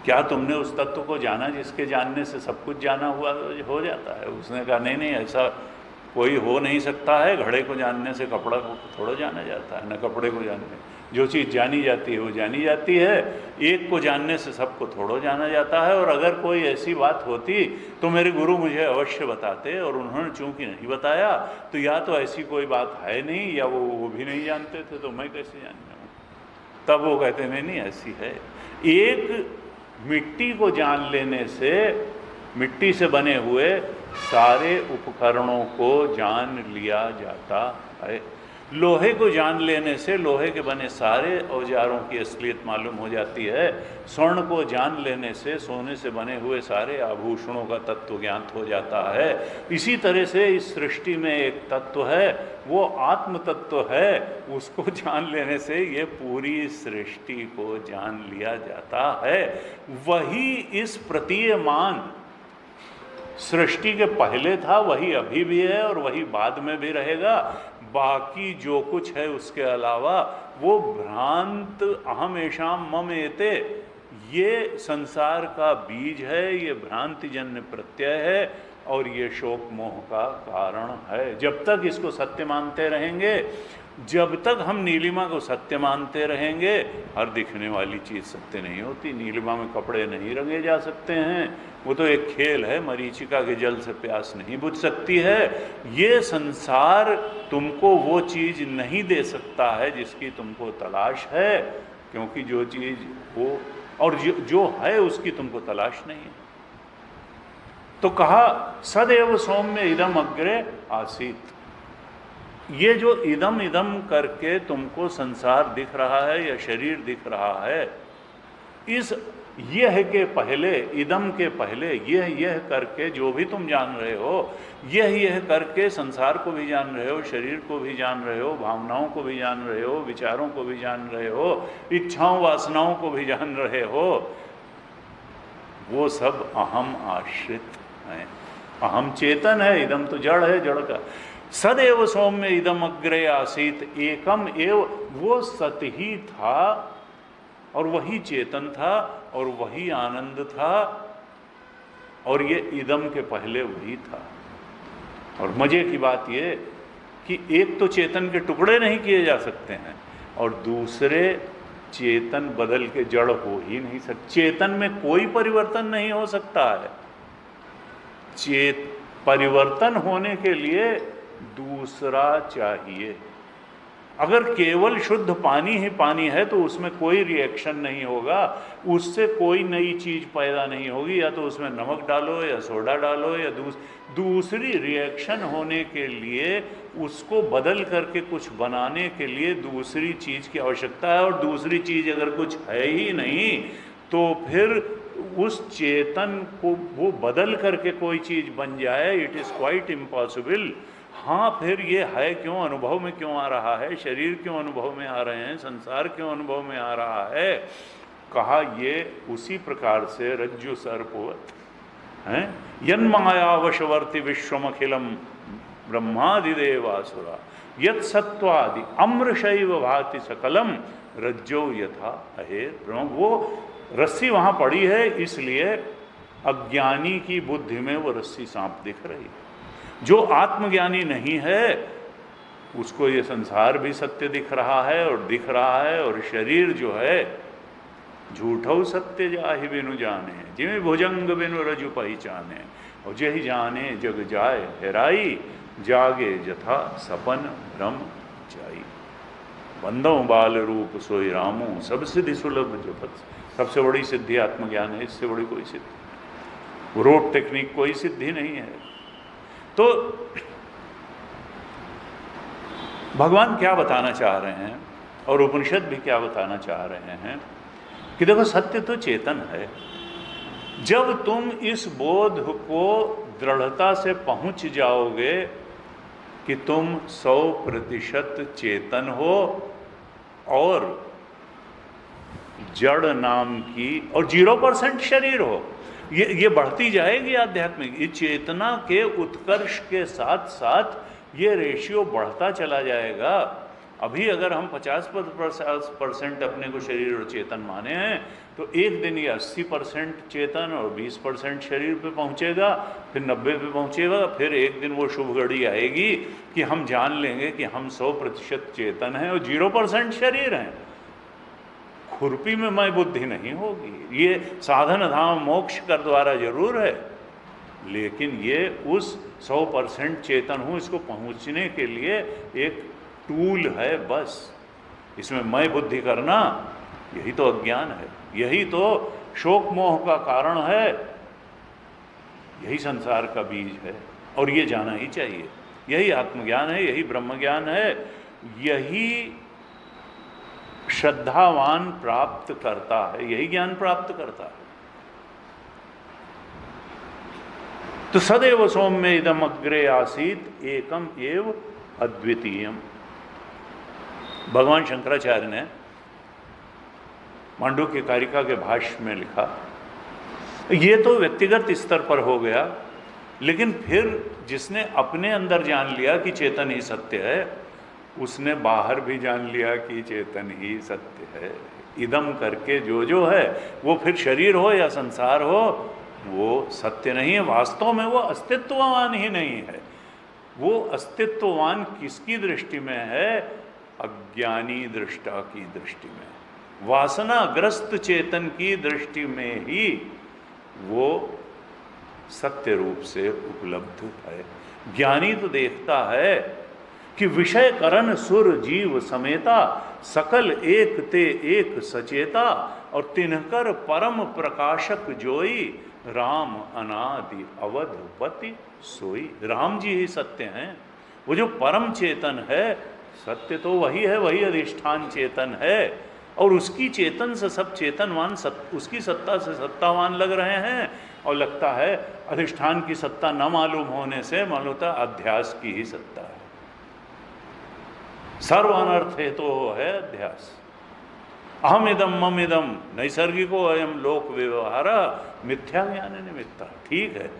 क्या तुमने उस तत्व को जाना जिसके जानने से सब कुछ जाना हुआ हो जाता है? उसने कहा नहीं, ऐसा कोई हो नहीं सकता है। घड़े को जानने से कपड़ा को थोड़ा जाना जाता है, न कपड़े को जानने। जो चीज़ जानी जाती है वो जानी जाती है, एक को जानने से सबको थोड़ा जाना जाता है। और अगर कोई ऐसी बात होती तो मेरे गुरु मुझे अवश्य बताते, और उन्होंने चूंकि नहीं बताया तो या तो ऐसी कोई बात है नहीं या वो भी नहीं जानते थे, तो मैं कैसे जान जाऊँ? तब वो कहते नहीं ऐसी है। एक मिट्टी को जान लेने से, मिट्टी से बने हुए सारे उपकरणों को जान लिया जाता है। लोहे को जान लेने से लोहे के बने सारे औजारों की असलियत मालूम हो जाती है। स्वर्ण को जान लेने से सोने से बने हुए सारे आभूषणों का तत्व ज्ञात हो जाता है। इसी तरह से इस सृष्टि में एक तत्व है, वो आत्म तत्व है, उसको जान लेने से ये पूरी सृष्टि को जान लिया जाता है। वही इस प्रतीयमान सृष्टि के पहले था, वही अभी भी है और वही बाद में भी रहेगा। बाकी जो कुछ है उसके अलावा वो भ्रांत अहम एषाम मम एते, ये संसार का बीज है, ये भ्रांतिजन्य प्रत्यय है और ये शोक मोह का कारण है। जब तक इसको सत्य मानते रहेंगे, जब तक हम नीलिमा को सत्य मानते रहेंगे, हर दिखने वाली चीज़ सत्य नहीं होती। नीलिमा में कपड़े नहीं रंगे जा सकते हैं, वो तो एक खेल है, मरीचिका के जल से प्यास नहीं बुझ सकती है। ये संसार तुमको वो चीज़ नहीं दे सकता है जिसकी तुमको तलाश है, क्योंकि जो चीज़ हो और जो है उसकी तुमको तलाश नहीं है। तो कहा सदैव सौम्य इदम अग्रे आसीत। ये जो इदम इदम करके तुमको संसार दिख रहा है या शरीर दिख रहा है, इस यह के पहले, इदम के पहले यह करके जो भी तुम जान रहे हो, यह करके संसार को भी जान रहे हो, शरीर को भी जान रहे हो, भावनाओं को भी जान रहे हो, विचारों को भी जान रहे हो, इच्छाओं वासनाओं को भी जान रहे हो, वो सब अहम आश्रित हैं। अहम चेतन है, इदम तो जड़ है, जड़ का। सदैव सौम्य इदम अग्रे आसीत एकम एव, वो सत ही था और वही चेतन था और वही आनंद था और ये इदम के पहले वही था। और मजे की बात ये कि एक तो चेतन के टुकड़े नहीं किए जा सकते हैं और दूसरे चेतन बदल के जड़ हो ही नहीं सकते। चेतन में कोई परिवर्तन नहीं हो सकता है। परिवर्तन होने के लिए दूसरा चाहिए। अगर केवल शुद्ध पानी ही पानी है तो उसमें कोई रिएक्शन नहीं होगा, उससे कोई नई चीज पैदा नहीं होगी। या तो उसमें नमक डालो या सोडा डालो या दूसरी रिएक्शन होने के लिए, उसको बदल करके कुछ बनाने के लिए दूसरी चीज की आवश्यकता है। और दूसरी चीज अगर कुछ है ही नहीं तो फिर उस चेतन को वो बदल करके कोई चीज बन जाए, इट इज क्वाइट इम्पॉसिबल। हाँ, फिर ये है क्यों, अनुभव में क्यों आ रहा है, शरीर क्यों अनुभव में आ रहे हैं, संसार क्यों अनुभव में आ रहा है। कहा ये उसी प्रकार से रज्जु सर्पवत हैं। यन्मायावशवर्ति विश्वमखिलम ब्रह्मादिदेवासुरा यत् सत्वादि अम्रशैव भाति सकलम रज्जो यथा अहे ब्रह्म। वो रस्सी वहाँ पड़ी है, इसलिए अज्ञानी की बुद्धि में वो रस्सी सांप दिख रही है। जो आत्मज्ञानी नहीं है उसको ये संसार भी सत्य दिख रहा है और दिख रहा है, और शरीर जो है झूठो सत्य जाहि बिनु जाने, जिमे भुजंग बिनु रजु पहचाने, और जही जाने जग जाए हेराई, जागे जथा सपन भ्रम जाई। बंदों बाल रूप सोई रामो, सब सिद्धि सुलभ जो पथ। सबसे बड़ी सिद्धि आत्मज्ञान है, इससे बड़ी कोई सिद्धि, रोट टेक्निक कोई सिद्धि नहीं है। तो भगवान क्या बताना चाह रहे हैं और उपनिषद भी क्या बताना चाह रहे हैं कि देखो, सत्य तो चेतन है। जब तुम इस बोध को दृढ़ता से पहुंच जाओगे कि तुम 100% चेतन हो और जड़ नाम की, और 0% शरीर हो, ये बढ़ती जाएगी आध्यात्मिक। ये चेतना के उत्कर्ष के साथ साथ ये रेशियो बढ़ता चला जाएगा। अभी अगर हम 50% अपने को शरीर और चेतन माने हैं तो एक दिन ये 80% चेतन और 20% शरीर पे पहुंचेगा, फिर 90 पे पहुंचेगा, फिर एक दिन वो शुभ घड़ी आएगी कि हम जान लेंगे कि हम 100% चेतन हैं और 0% शरीर हैं। खुरपी में मैं बुद्धि नहीं होगी। ये साधन धाम मोक्ष कर द्वारा जरूर है, लेकिन ये उस 100% चेतन हूँ इसको पहुँचने के लिए एक टूल है बस। इसमें मैं बुद्धि करना, यही तो अज्ञान है, यही तो शोक मोह का कारण है, यही संसार का बीज है और ये जाना ही चाहिए। यही आत्मज्ञान है, यही ब्रह्म ज्ञान है, यही श्रद्धावान प्राप्त करता है, यही ज्ञान प्राप्त करता है। तो सदैव सौम्य इदम अग्रे आसीत एकम एव अद्वितीयम। भगवान शंकराचार्य ने मांडुक्य कारिका के भाष्य में लिखा, ये तो व्यक्तिगत स्तर पर हो गया, लेकिन फिर जिसने अपने अंदर जान लिया कि चेतन ही सत्य है, उसने बाहर भी जान लिया कि चेतन ही सत्य है। इदम करके जो है वो फिर शरीर हो या संसार हो, वो सत्य नहीं है। वास्तव में वो अस्तित्ववान ही नहीं है। वो अस्तित्ववान किसकी दृष्टि में है? अज्ञानी दृष्टा की दृष्टि में, वासनाग्रस्त चेतन की दृष्टि में ही वो सत्य रूप से उपलब्ध है। ज्ञानी तो देखता है कि विषय करण सुर जीव समेता, सकल एक ते एक सचेता, और तिनकर परम प्रकाशक जोई, राम अनादि अवधपति सोई। राम जी ही सत्य हैं। वो जो परम चेतन है, सत्य तो वही है, वही अधिष्ठान चेतन है, और उसकी चेतन से सब चेतनवान उसकी सत्ता से सत्तावान लग रहे हैं, और लगता है अधिष्ठान की सत्ता न मालूम होने से मालूम होता अध्यास की ही सत्ता है। सर्व अनर्थ है तो है अध्यास। अहम इदम मम इदम नैसर्गिको अयम लोक व्यवहार मिथ्या ज्ञान निमित्ता। ठीक है,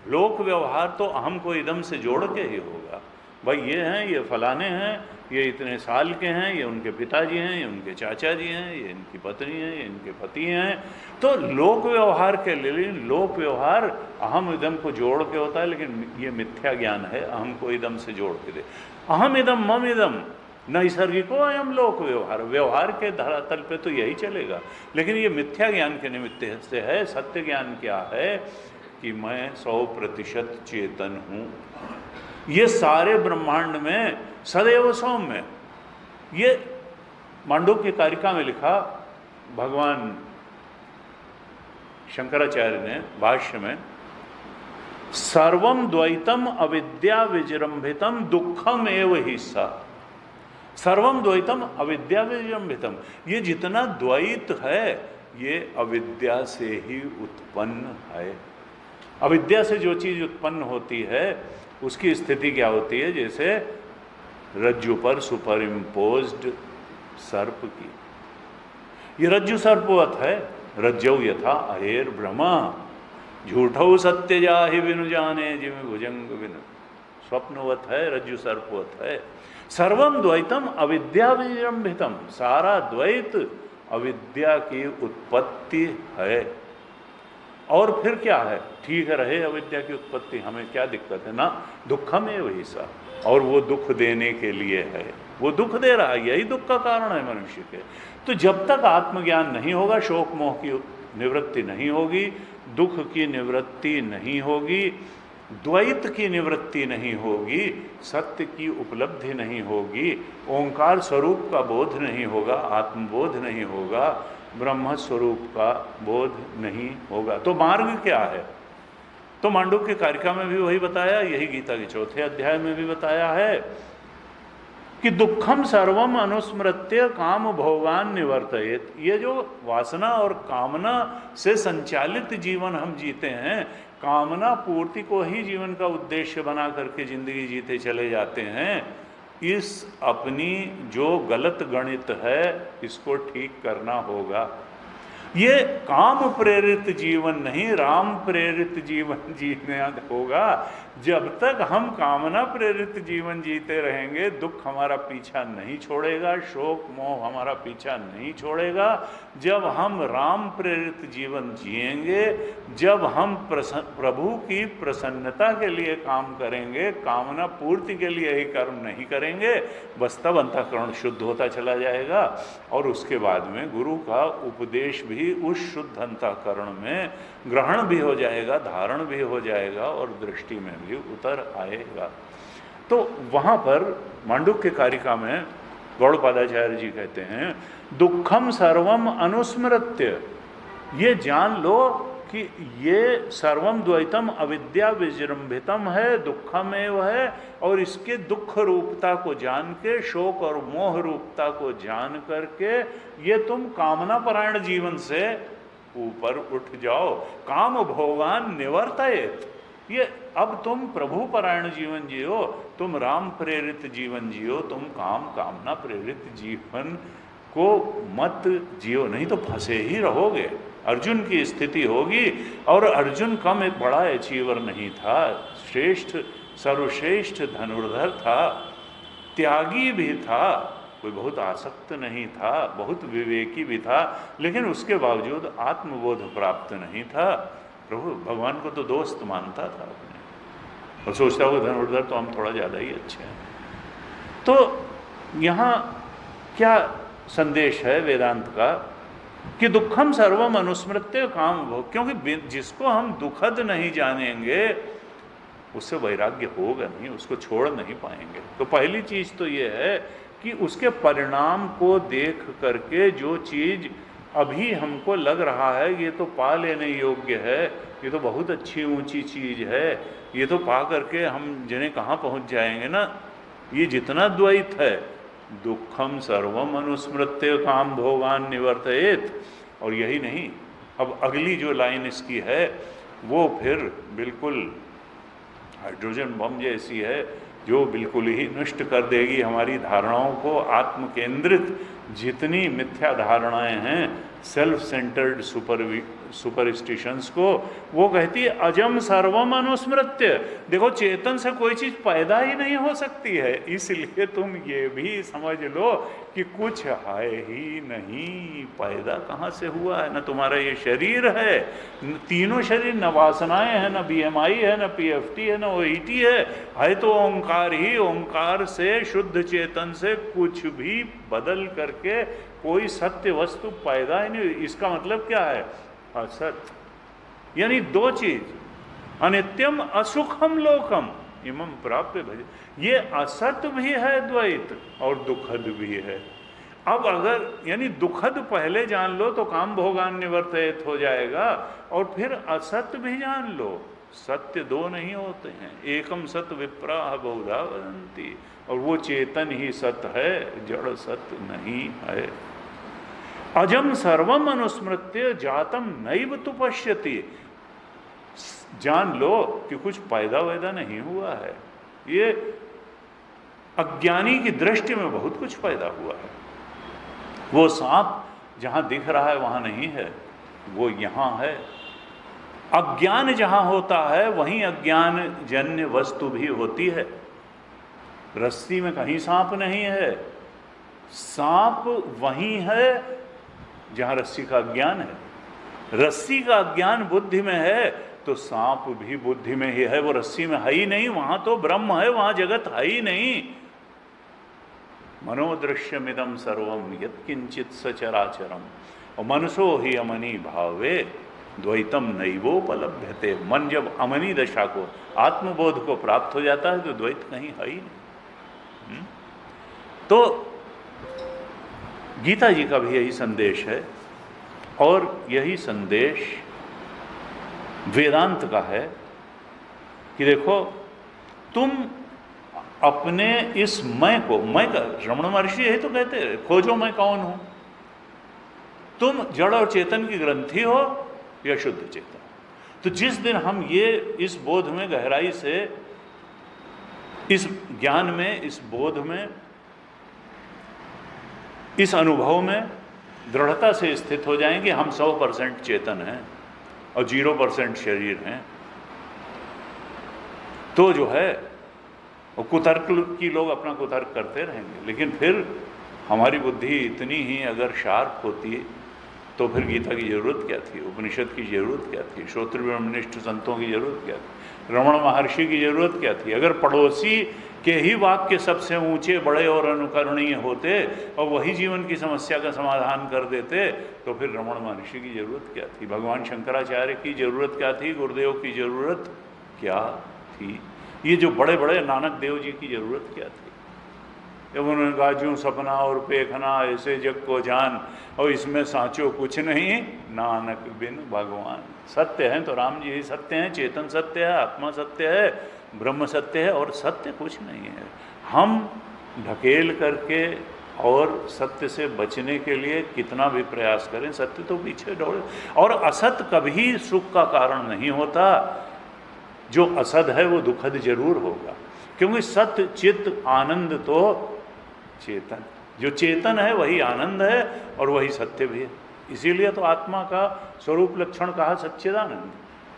लोक व्यवहार तो अहम को इदम से जोड़ के ही होगा। भाई ये हैं, ये फलाने हैं, ये इतने साल के हैं, ये उनके पिताजी हैं, ये उनके चाचा जी हैं, ये इनकी पत्नी हैं, ये इनके पति हैं। तो लोक व्यवहार के लिए लोक व्यवहार अहम इदम को जोड़ के होता है, लेकिन ये मिथ्या ज्ञान है अहम को इदम से जोड़ के दे। अहम इदम मम इदम नैसर्गिको अयम लोक व्यवहार, व्यवहार के धरातल पे तो यही चलेगा, लेकिन ये मिथ्या ज्ञान के निमित्त से है। सत्य ज्ञान क्या है कि मैं 100% चेतन हूँ। ये सारे ब्रह्मांड में सदैव सौम्य, ये मांडुक्य कारिका में लिखा भगवान शंकराचार्य ने भाष्य में, सर्वम द्वैतम अविद्या विजृंभितम दुखम एव ही सा। सर्वम द्वैतम अविद्या विजृंभितम, ये जितना द्वैत है ये अविद्या से ही उत्पन्न है। अविद्या से जो चीज उत्पन्न होती है उसकी स्थिति क्या होती है? जैसे रज्जु पर सुपर इम्पोज्ड सर्प की। ये रज्जु सर्पवत है। रज्जौ यथा अहेर भ्रमा झूठौ सत्य जाहि बिनु जाने जिम भुजंग बिनु। स्वप्नवत है, रज्जु सर्पवत है। सर्वम द्वैतम अविद्या विजृंभितम, सारा द्वैत अविद्या की उत्पत्ति है। और फिर क्या है? ठीक है, रहे अविद्या की उत्पत्ति, हमें क्या दिक्कत है ना? दुखम है वही सा, और वो दुख देने के लिए है, वो दुख दे रहा है, यही दुख का कारण है मनुष्य के। तो जब तक आत्मज्ञान नहीं होगा, शोक मोह की निवृत्ति नहीं होगी, दुख की निवृत्ति नहीं होगी, द्वैत की निवृत्ति नहीं होगी, सत्य की उपलब्धि नहीं होगी, ओंकार स्वरूप का बोध नहीं होगा, आत्मबोध नहीं होगा, ब्रह्म स्वरूप का बोध नहीं होगा, तो मार्ग क्या है? तो मांडुक्य कारिका में भी वही बताया, यही गीता के 4थे अध्याय में भी बताया है कि दुखम सर्वम अनुस्मृत्य काम भोगान निवर्तयेत। ये जो वासना और कामना से संचालित जीवन हम जीते हैं, कामना पूर्ति को ही जीवन का उद्देश्य बना करके जिंदगी जीते चले जाते हैं, इस अपनी जो गलत गणित है इसको ठीक करना होगा। ये काम प्रेरित जीवन नहीं, राम प्रेरित जीवन जीना होगा। जब तक हम कामना प्रेरित जीवन जीते रहेंगे, दुख हमारा पीछा नहीं छोड़ेगा, शोक मोह हमारा पीछा नहीं छोड़ेगा। जब हम राम प्रेरित जीवन जिएंगे, जब हम प्रभु की प्रसन्नता के लिए काम करेंगे, कामना पूर्ति के लिए ही कर्म नहीं करेंगे, बस तब अंतःकरण शुद्ध होता चला जाएगा। और उसके बाद में गुरु का उपदेश भी उस शुद्ध अंतःकरण में ग्रहण भी हो जाएगा, धारण भी हो जाएगा और दृष्टि में भी उतर आएगा। तो वहाँ पर मांडुक्य कारिका में गौड़पादाचार्य जी कहते हैं, दुखम सर्वम अनुस्मृत्य, ये जान लो कि ये सर्वम द्वैतम अविद्या विजृंभितम है, दुखमेव है, और इसके दुख रूपता को जान के, शोक और मोह रूपता को जान करके ये तुम कामना परायण जीवन से ऊपर उठ जाओ। काम भोगान निवर्तयेत, ये अब तुम प्रभु परायण जीवन जियो, तुम राम प्रेरित जीवन जियो, तुम कामना प्रेरित जीवन को मत जियो, नहीं तो फंसे ही रहोगे। अर्जुन की स्थिति होगी, और अर्जुन कम एक बड़ा अचीवर नहीं था, श्रेष्ठ सर्वश्रेष्ठ धनुर्धर था, त्यागी भी था, कोई बहुत आसक्त नहीं था, बहुत विवेकी भी था, लेकिन उसके बावजूद आत्मबोध प्राप्त नहीं था। प्रभु भगवान को तो दोस्त मानता था अपने, और सोचता हुआ धनुर्धर तो हम थोड़ा ज़्यादा ही अच्छे हैं। तो यहाँ क्या संदेश है वेदांत का कि दुखम सर्वम अनुस्मृत्य काम भोग, क्योंकि जिसको हम दुखद नहीं जानेंगे उससे वैराग्य होगा नहीं, उसको छोड़ नहीं पाएंगे। तो पहली चीज़ तो ये है कि उसके परिणाम को देख करके जो चीज़ अभी हमको लग रहा है ये तो पा लेने योग्य है, ये तो बहुत अच्छी ऊंची चीज़ है, ये तो पा करके हम जिन्हें कहाँ पहुँच जाएंगे ना, ये जितना द्वैत है दुखम सर्वम अनुस्मृत्य काम भोगान निवर्तयेत। और यही नहीं, अब अगली जो लाइन इसकी है वो फिर बिल्कुल हाइड्रोजन बम जैसी है, जो बिल्कुल ही नष्ट कर देगी हमारी धारणाओं को। आत्म केंद्रित जितनी मिथ्या धारणाएं हैं, सेल्फ सेंटर्ड सुपरस्टिशंस को, वो कहती है अजम सर्वम अनुस्मृत्य। देखो, चेतन से कोई चीज पैदा ही नहीं हो सकती है, इसलिए तुम ये भी समझ लो कि कुछ है ही नहीं, पैदा कहाँ से हुआ है? न तुम्हारा ये शरीर है, तीनों शरीर, न वासनाएं है, न BMI है, न PFT है, न OET है तो ओंकार ही। ओंकार से, शुद्ध चेतन से कुछ भी बदल करके कोई सत्य वस्तु पैदा ही नहीं। इसका मतलब क्या है? असत, यानी दो चीज, अनित्यम असुखम लोकम इमं प्राप्य भज। ये असत भी है द्वैत और दुखद भी है। अब अगर यानी दुखद पहले जान लो तो काम भोगान निवर्तयित हो जाएगा, और फिर असत भी जान लो। सत्य दो नहीं होते हैं, एकम सत विप्राह बहुधा वदन्ति, और वो चेतन ही सत्य है, जड़ सत्य नहीं है। अजम सर्वम अनुस्मृत्य जातम नैव तु पश्यति। जान लो कि कुछ पैदा वैदा नहीं हुआ है, ये अज्ञानी की दृष्टि में बहुत कुछ पैदा हुआ है। वो सांप जहां दिख रहा है वहां नहीं है, वो यहां है। अज्ञान जहां होता है वहीं अज्ञान जन्य वस्तु भी होती है। रस्सी में कहीं सांप नहीं है, सांप वहीं है जहां रस्सी का अज्ञान है। रस्सी का अज्ञान बुद्धि में है तो सांप भी बुद्धि में ही है, वो रस्सी में है ही नहीं। वहां तो ब्रह्म है, वहां जगत है ही नहीं। मनोदृश्यमिदं सर्वम यत्किंचित सचराचरम, और मनसो ही अमनी भावे द्वैतम नैवोपलभ्यते। मन जब अमनी दशा को, आत्मबोध को प्राप्त हो जाता है तो द्वैत कहीं है ही नहीं। तो गीता जी का भी यही संदेश है, और यही संदेश वेदांत का है कि देखो, तुम अपने इस मैं को, मैं का रमण महर्षि यही तो कहते हैं, खोजो मैं कौन हूं। तुम जड़ और चेतन की ग्रंथि हो या शुद्ध चेतन। तो जिस दिन हम ये इस बोध में गहराई से, इस ज्ञान में, इस बोध में, इस अनुभव में दृढ़ता से स्थित हो जाएंगे, हम 100% चेतन हैं और 0% शरीर हैं, तो जो है वो कुतर्क की लोग अपना कुतर्क करते रहेंगे। लेकिन फिर हमारी बुद्धि इतनी ही अगर शार्प होती तो फिर गीता की जरूरत क्या थी, उपनिषद की जरूरत क्या थी, श्रोत्र ब्रह्मनिष्ठ संतों की जरूरत क्या थी, रमण महर्षि की जरूरत क्या थी। अगर पड़ोसी के ही वाक्य सबसे ऊंचे, बड़े और अनुकरणीय होते और वही जीवन की समस्या का समाधान कर देते तो फिर रमण महर्षि की जरूरत क्या थी, भगवान शंकराचार्य की जरूरत क्या थी, गुरुदेव की जरूरत क्या थी, ये जो बड़े बड़े नानक देव जी की जरूरत क्या थी। जब उन्होंने कहा जूं सपना और पेखना ऐसे जग को जान, और इसमें साँचो कुछ नहीं नानक बिन भगवान। सत्य है तो राम जी ही सत्य हैं, चेतन सत्य है, आत्मा सत्य है, ब्रह्म सत्य है, और सत्य कुछ नहीं है। हम ढकेल करके और सत्य से बचने के लिए कितना भी प्रयास करें, सत्य तो पीछे दौड़े। और असत कभी सुख का कारण नहीं होता, जो असद है वो दुखद जरूर होगा, क्योंकि सत्य चित्त आनंद तो चेतन, जो चेतन है वही आनंद है और वही सत्य भी है। इसीलिए तो आत्मा का स्वरूप लक्षण कहा सच्चिदानंद,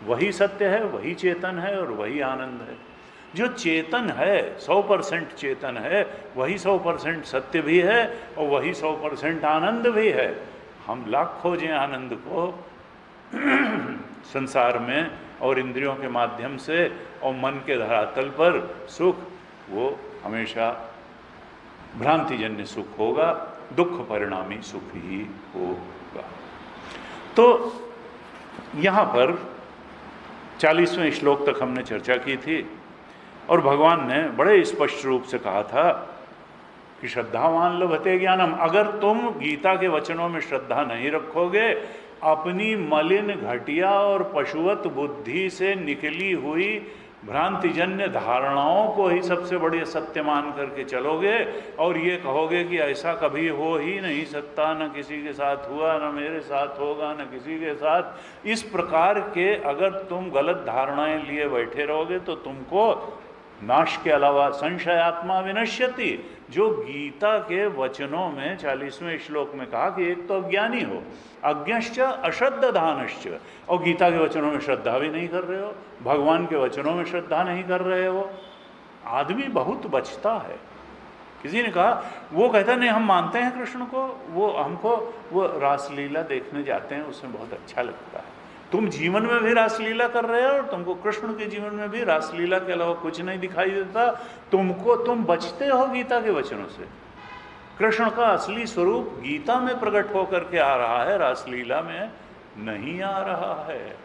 वही सत्य है, वही चेतन है और वही आनंद है। जो चेतन है, 100% चेतन है, वही 100% सत्य भी है और वही 100% आनंद भी है। हम लाख खोजें आनंद को संसार में और इंद्रियों के माध्यम से और मन के धरातल पर, सुख वो हमेशा भ्रांतिजन्य सुख होगा, दुख परिणामी सुख ही होगा। तो यहाँ पर 40वें श्लोक तक हमने चर्चा की थी और भगवान ने बड़े स्पष्ट रूप से कहा था कि श्रद्धावान लभते ज्ञानम। अगर तुम गीता के वचनों में श्रद्धा नहीं रखोगे, अपनी मलिन घटिया और पशुवत बुद्धि से निकली हुई भ्रांतिजन्य धारणाओं को ही सबसे बड़ी सत्य मान करके चलोगे और ये कहोगे कि ऐसा कभी हो ही नहीं सकता, न किसी के साथ हुआ, न मेरे साथ होगा, न किसी के साथ, इस प्रकार के अगर तुम गलत धारणाएं लिए बैठे रहोगे तो तुमको नाश के अलावा संशयात्मा विनश्यति, जो गीता के वचनों में 40वें श्लोक में कहा कि एक तो अज्ञानी हो, अज्ञश्च अश्रद्धानश्च, और गीता के वचनों में श्रद्धा भी नहीं कर रहे हो, भगवान के वचनों में श्रद्धा नहीं कर रहे हो, आदमी बहुत बचता है। किसी ने कहा, वो कहता नहीं हम मानते हैं कृष्ण को, वो हमको वो रासलीला देखने जाते हैं उसमें बहुत अच्छा लगता है। तुम जीवन में भी रासलीला कर रहे हो और तुमको कृष्ण के जीवन में भी रासलीला के अलावा कुछ नहीं दिखाई देता, तुम बचते हो गीता के वचनों से। कृष्ण का असली स्वरूप गीता में प्रकट होकर के आ रहा है, रासलीला में नहीं आ रहा है,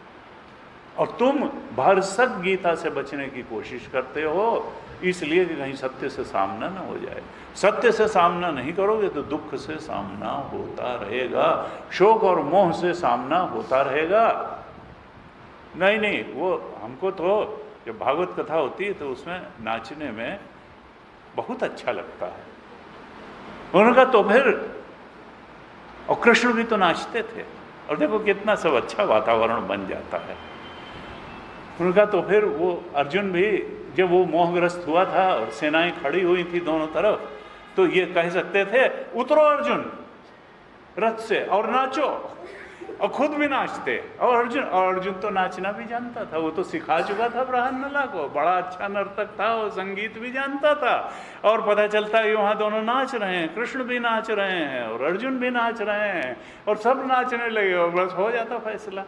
और तुम भरसक गीता से बचने की कोशिश करते हो, इसलिए कि कहीं सत्य से सामना न हो जाए। सत्य से सामना नहीं करोगे तो दुख से सामना होता रहेगा, शोक और मोह से सामना होता रहेगा। नहीं, वो हमको तो जब भागवत कथा होती है तो उसमें नाचने में बहुत अच्छा लगता है। उन्होंने कहा तो फिर, और कृष्ण भी तो नाचते थे, और देखो कितना सब अच्छा वातावरण बन जाता है। उन्होंने कहा तो फिर वो अर्जुन भी जब वो मोहग्रस्त हुआ था और सेनाएं खड़ी हुई थी दोनों तरफ, तो ये कह सकते थे उतरो अर्जुन रथ से और नाचो, और खुद भी नाचते। और अर्जुन तो नाचना भी जानता था, वो तो सिखा चुका था ब्रह्मनला को, बड़ा अच्छा नर्तक था, वो संगीत भी जानता था। और पता चलता है वहाँ दोनों नाच रहे हैं, कृष्ण भी नाच रहे हैं और अर्जुन भी नाच रहे हैं, और सब नाचने लगे और बस हो जाता फैसला।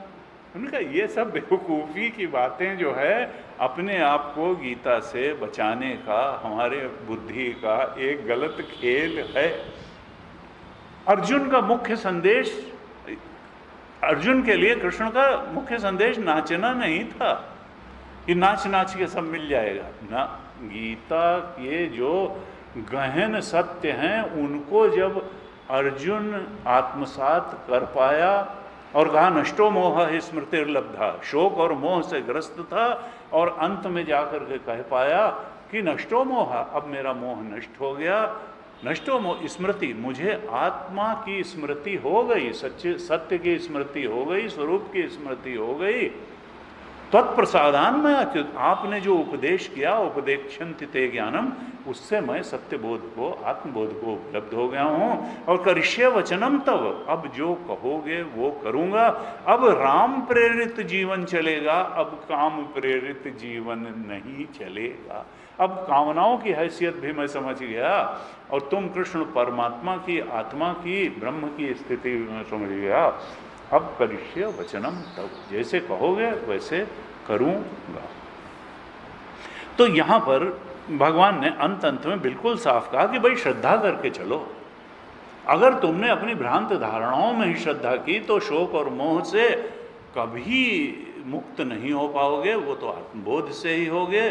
उनका ये सब बेवकूफ़ी की बातें जो है, अपने आप को गीता से बचाने का हमारे बुद्धि का एक गलत खेल है। अर्जुन का मुख्य संदेश, अर्जुन के लिए कृष्ण का मुख्य संदेश नाचना नहीं था कि नाच नाच के सब मिल जाएगा ना। गीता के जो गहन सत्य हैं उनको जब अर्जुन आत्मसात कर पाया और कहा नष्टो मोह स्मृतिर्लब्धा, शोक और मोह से ग्रस्त था और अंत में जाकर के कह पाया कि नष्टो मोह, अब मेरा मोह नष्ट हो गया। नष्टो मोह स्मृति, मुझे आत्मा की स्मृति हो गई, सत्य की स्मृति हो गई, स्वरूप की स्मृति हो गई। तत्प्रसादान में आपने जो उपदेश किया, उपदेक्षन्ति ते ज्ञानम, उससे मैं सत्य बोध को, आत्मबोध को उपलब्ध हो गया हूँ। और करिष्ये वचनम तब, अब जो कहोगे वो करूँगा। अब राम प्रेरित जीवन चलेगा, अब काम प्रेरित जीवन नहीं चलेगा। अब कामनाओं की हैसियत भी मैं समझ गया, और तुम कृष्ण परमात्मा की, आत्मा की, ब्रह्म की स्थिति में समझ गया। अब करिष्ये वचनम तब, जैसे कहोगे वैसे करूँगा। तो यहाँ पर भगवान ने अंत में बिल्कुल साफ कहा कि भाई श्रद्धा करके चलो। अगर तुमने अपनी भ्रांत धारणाओं में ही श्रद्धा की तो शोक और मोह से कभी मुक्त नहीं हो पाओगे, वो तो आत्मबोध से ही होगे।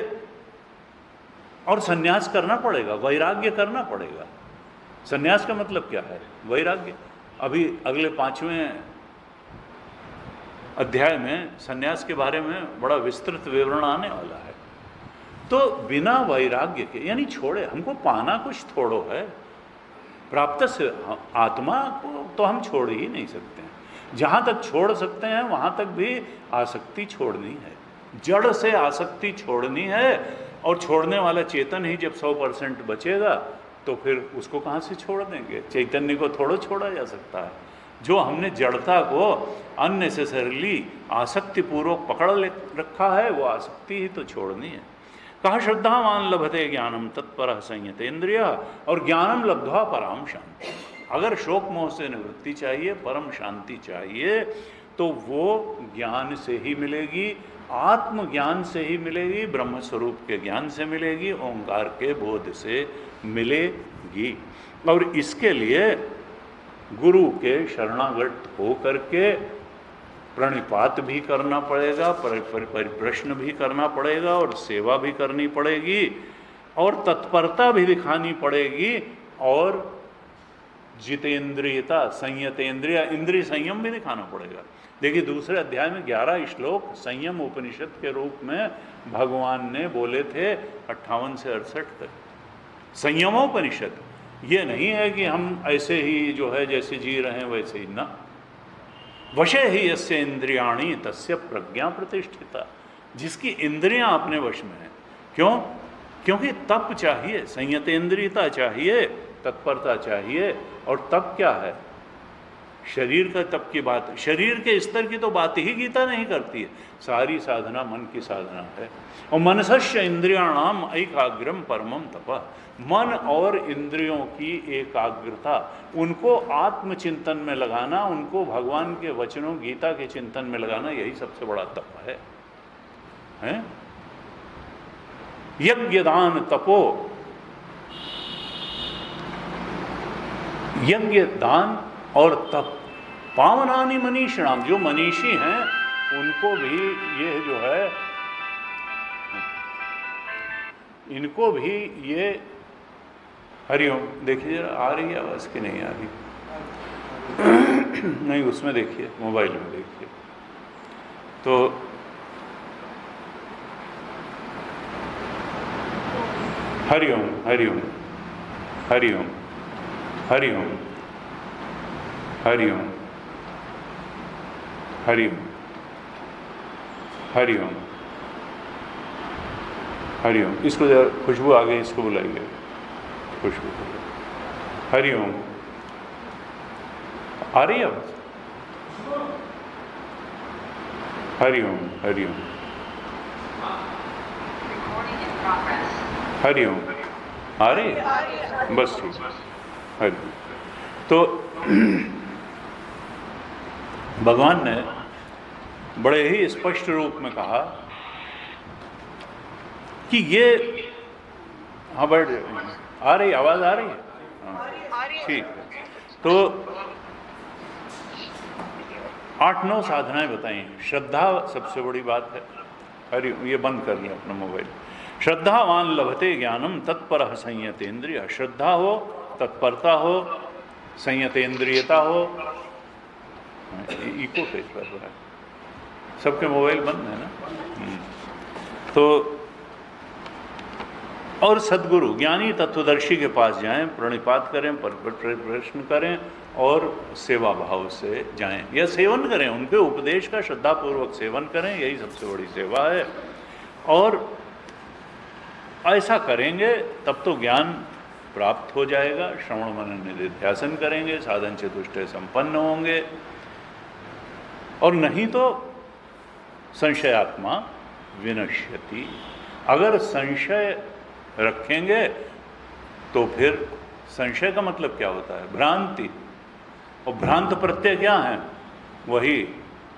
और संन्यास करना पड़ेगा, वैराग्य करना पड़ेगा। संन्यास का मतलब क्या है? वैराग्य। अभी अगले 5वें अध्याय में संन्यास के बारे में बड़ा विस्तृत विवरण आने वाला है। तो बिना वैराग्य के, यानी छोड़े, हमको पाना कुछ थोड़ो है, प्राप्त से आत्मा को तो हम छोड़ ही नहीं सकते हैं। जहाँ तक छोड़ सकते हैं वहाँ तक भी आसक्ति छोड़नी है, जड़ से आसक्ति छोड़नी है। और छोड़ने वाला चेतन ही जब 100% बचेगा तो फिर उसको कहाँ से छोड़ देंगे? चैतन्य को थोड़ा छोड़ा जा सकता है। जो हमने जड़ता को अननेसेसरली आसक्तिपूर्वक पकड़ रखा है, वो आसक्ति ही तो छोड़नी है। कहा श्रद्धावान लभते ज्ञानम तत्पर संयतेन्द्रिय, और ज्ञानम लब्ध्वा पराम शांति। अगर शोक मोह से निवृत्ति चाहिए, परम शांति चाहिए, तो वो ज्ञान से ही मिलेगी, आत्मज्ञान से ही मिलेगी, ब्रह्म स्वरूप के ज्ञान से मिलेगी, ओंकार के बोध से मिलेगी। और इसके लिए गुरु के शरणागत हो करके प्रणिपात भी करना पड़ेगा, परिप्रश्न भी करना पड़ेगा, और सेवा भी करनी पड़ेगी, और तत्परता भी दिखानी पड़ेगी, और जितेंद्रियता, संयतेंद्रिय, इंद्रिय संयम भी दिखाना पड़ेगा। देखिए दूसरे अध्याय में 11 श्लोक संयम उपनिषद के रूप में भगवान ने बोले थे 58 से 68 तक। संयमोपनिषद ये नहीं है कि हम ऐसे ही जो है जैसे जी रहे हैं वैसे ही ना। वशे ही यस्य इंद्रियाणी तस्य प्रज्ञा प्रतिष्ठिता, जिसकी इंद्रियां अपने वश में हैं। क्यों? क्योंकि तप चाहिए, संयतेंद्रियता चाहिए, तत्परता चाहिए। और तप क्या है? शरीर का तप की बात, शरीर के स्तर की तो बात ही गीता नहीं करती है। सारी साधना मन की साधना है। और मनसस्य इंद्रियाणाम एकाग्रम परमम तप, मन और इंद्रियों की एकाग्रता, उनको आत्मचिंतन में लगाना, उनको भगवान के वचनों गीता के चिंतन में लगाना, यही सबसे बड़ा तप है, हैं? यज्ञ दान तपो, यज्ञ दान और तप पावनानि मनीषिणाम, जो मनीषी हैं उनको भी ये जो है, इनको भी ये, हरिओम देखिए जरा, आ रही है आवाज़ की नहीं आ रही? नहीं, उसमें देखिए, मोबाइल में देखिए तो हरिओम हरिओम हरिओम हरिओम हरिओम हरिओम हरिओम हरिओम। इसको जरा, खुशबू आ गई, इसको बुलाइए, खुशबू। हरिओम, आ रही है आवाज़? हरिओम हरिओम हरिओम, आ रही है? बस ठीक, हरिओम। तो भगवान ने बड़े ही स्पष्ट रूप में कहा कि ये, हाँ बट आ रही, आवाज़ आ रही है? हाँ ठीक है। तो 8-9 साधनाएं बताई हैं। श्रद्धा सबसे बड़ी बात है। अरे ये बंद कर लिया अपना मोबाइल। श्रद्धावान लभते ज्ञानम तत्पर संयतेंद्रिय, श्रद्धा हो, तत्परता हो, संयतेंद्रियता हो। इको फेस कर रहा है, सबके मोबाइल बंद है ना। तो और सद्गुरु ज्ञानी तत्वदर्शी के पास जाएं, प्रणिपात करें, प्रश्न करें और सेवा भाव से जाएं या सेवन करें, उनके उपदेश का श्रद्धापूर्वक सेवन करें, यही सबसे बड़ी सेवा है। और ऐसा करेंगे तब तो ज्ञान प्राप्त हो जाएगा। श्रवण मनन निधिध्यासन करेंगे, साधन चतुष्टय संपन्न होंगे। और नहीं तो संशयात्मा विनश्यति, अगर संशय रखेंगे तो फिर संशय का मतलब क्या होता है? भ्रांति। और भ्रांत प्रत्यय क्या है? वही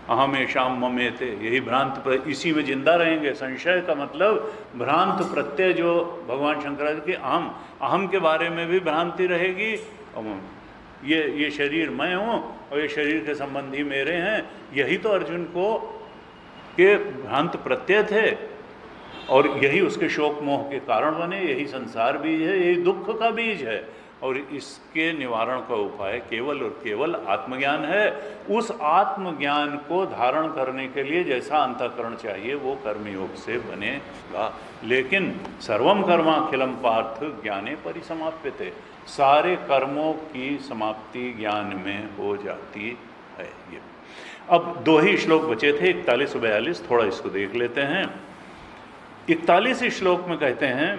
अहमेशाम ममेते, यही भ्रांत, इसी में जिंदा रहेंगे। संशय का मतलब भ्रांत प्रत्यय, जो भगवान शंकराचार्य के अहम, अहम के बारे में भी भ्रांति रहेगी। ये शरीर मैं हूँ और ये शरीर के संबंधी मेरे हैं, यही तो अर्जुन को के भ्रांत प्रत्यय थे और यही उसके शोक मोह के कारण बने। यही संसार बीज है, यही दुख का बीज है। और इसके निवारण का उपाय केवल और केवल आत्मज्ञान है। उस आत्मज्ञान को धारण करने के लिए जैसा अंतःकरण चाहिए वो कर्मयोग से बनेगा। लेकिन सर्वम कर्माखिलम पार्थ ज्ञाने परिसमाप्यते, सारे कर्मों की समाप्ति ज्ञान में हो जाती है। ये अब 2 ही श्लोक बचे थे, 41 और 42, थोड़ा इसको देख लेते हैं। 41 श्लोक में कहते हैं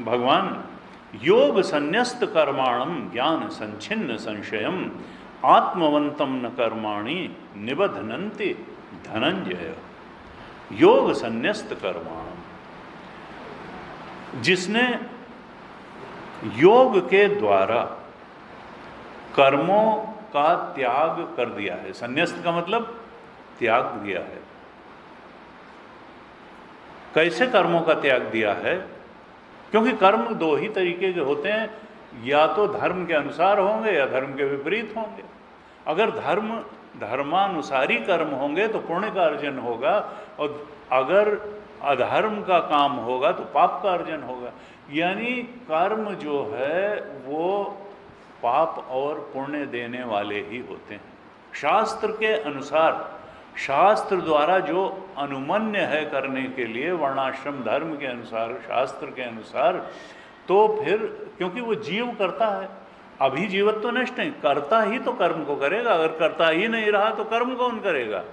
भगवान, योग संन्यस्त कर्माणम ज्ञान संचिन्न संशयम आत्मवंतम न कर्माणि निबध्नन्ति धनंजय। योग संन्यस्त कर्माणम, जिसने योग के द्वारा कर्मों का त्याग कर दिया है। संन्यस्त का मतलब त्याग दिया है। कैसे कर्मों का त्याग दिया है? क्योंकि कर्म 2 ही तरीके के होते हैं, या तो धर्म के अनुसार होंगे या धर्म के विपरीत होंगे। अगर धर्मानुसारी कर्म होंगे तो पुण्य का अर्जन होगा, और अगर अधर्म का काम होगा तो पाप का अर्जन होगा। यानी कर्म जो है वो पाप और पुण्य देने वाले ही होते हैं। शास्त्र के अनुसार, शास्त्र द्वारा जो अनुमन्य है करने के लिए वर्णाश्रम धर्म के अनुसार, शास्त्र के अनुसार, तो फिर क्योंकि वो जीव करता है, अभी जीवत्व तो नष्ट नहीं, करता ही तो कर्म को करेगा। अगर करता ही नहीं रहा तो कर्म कौन करेगा?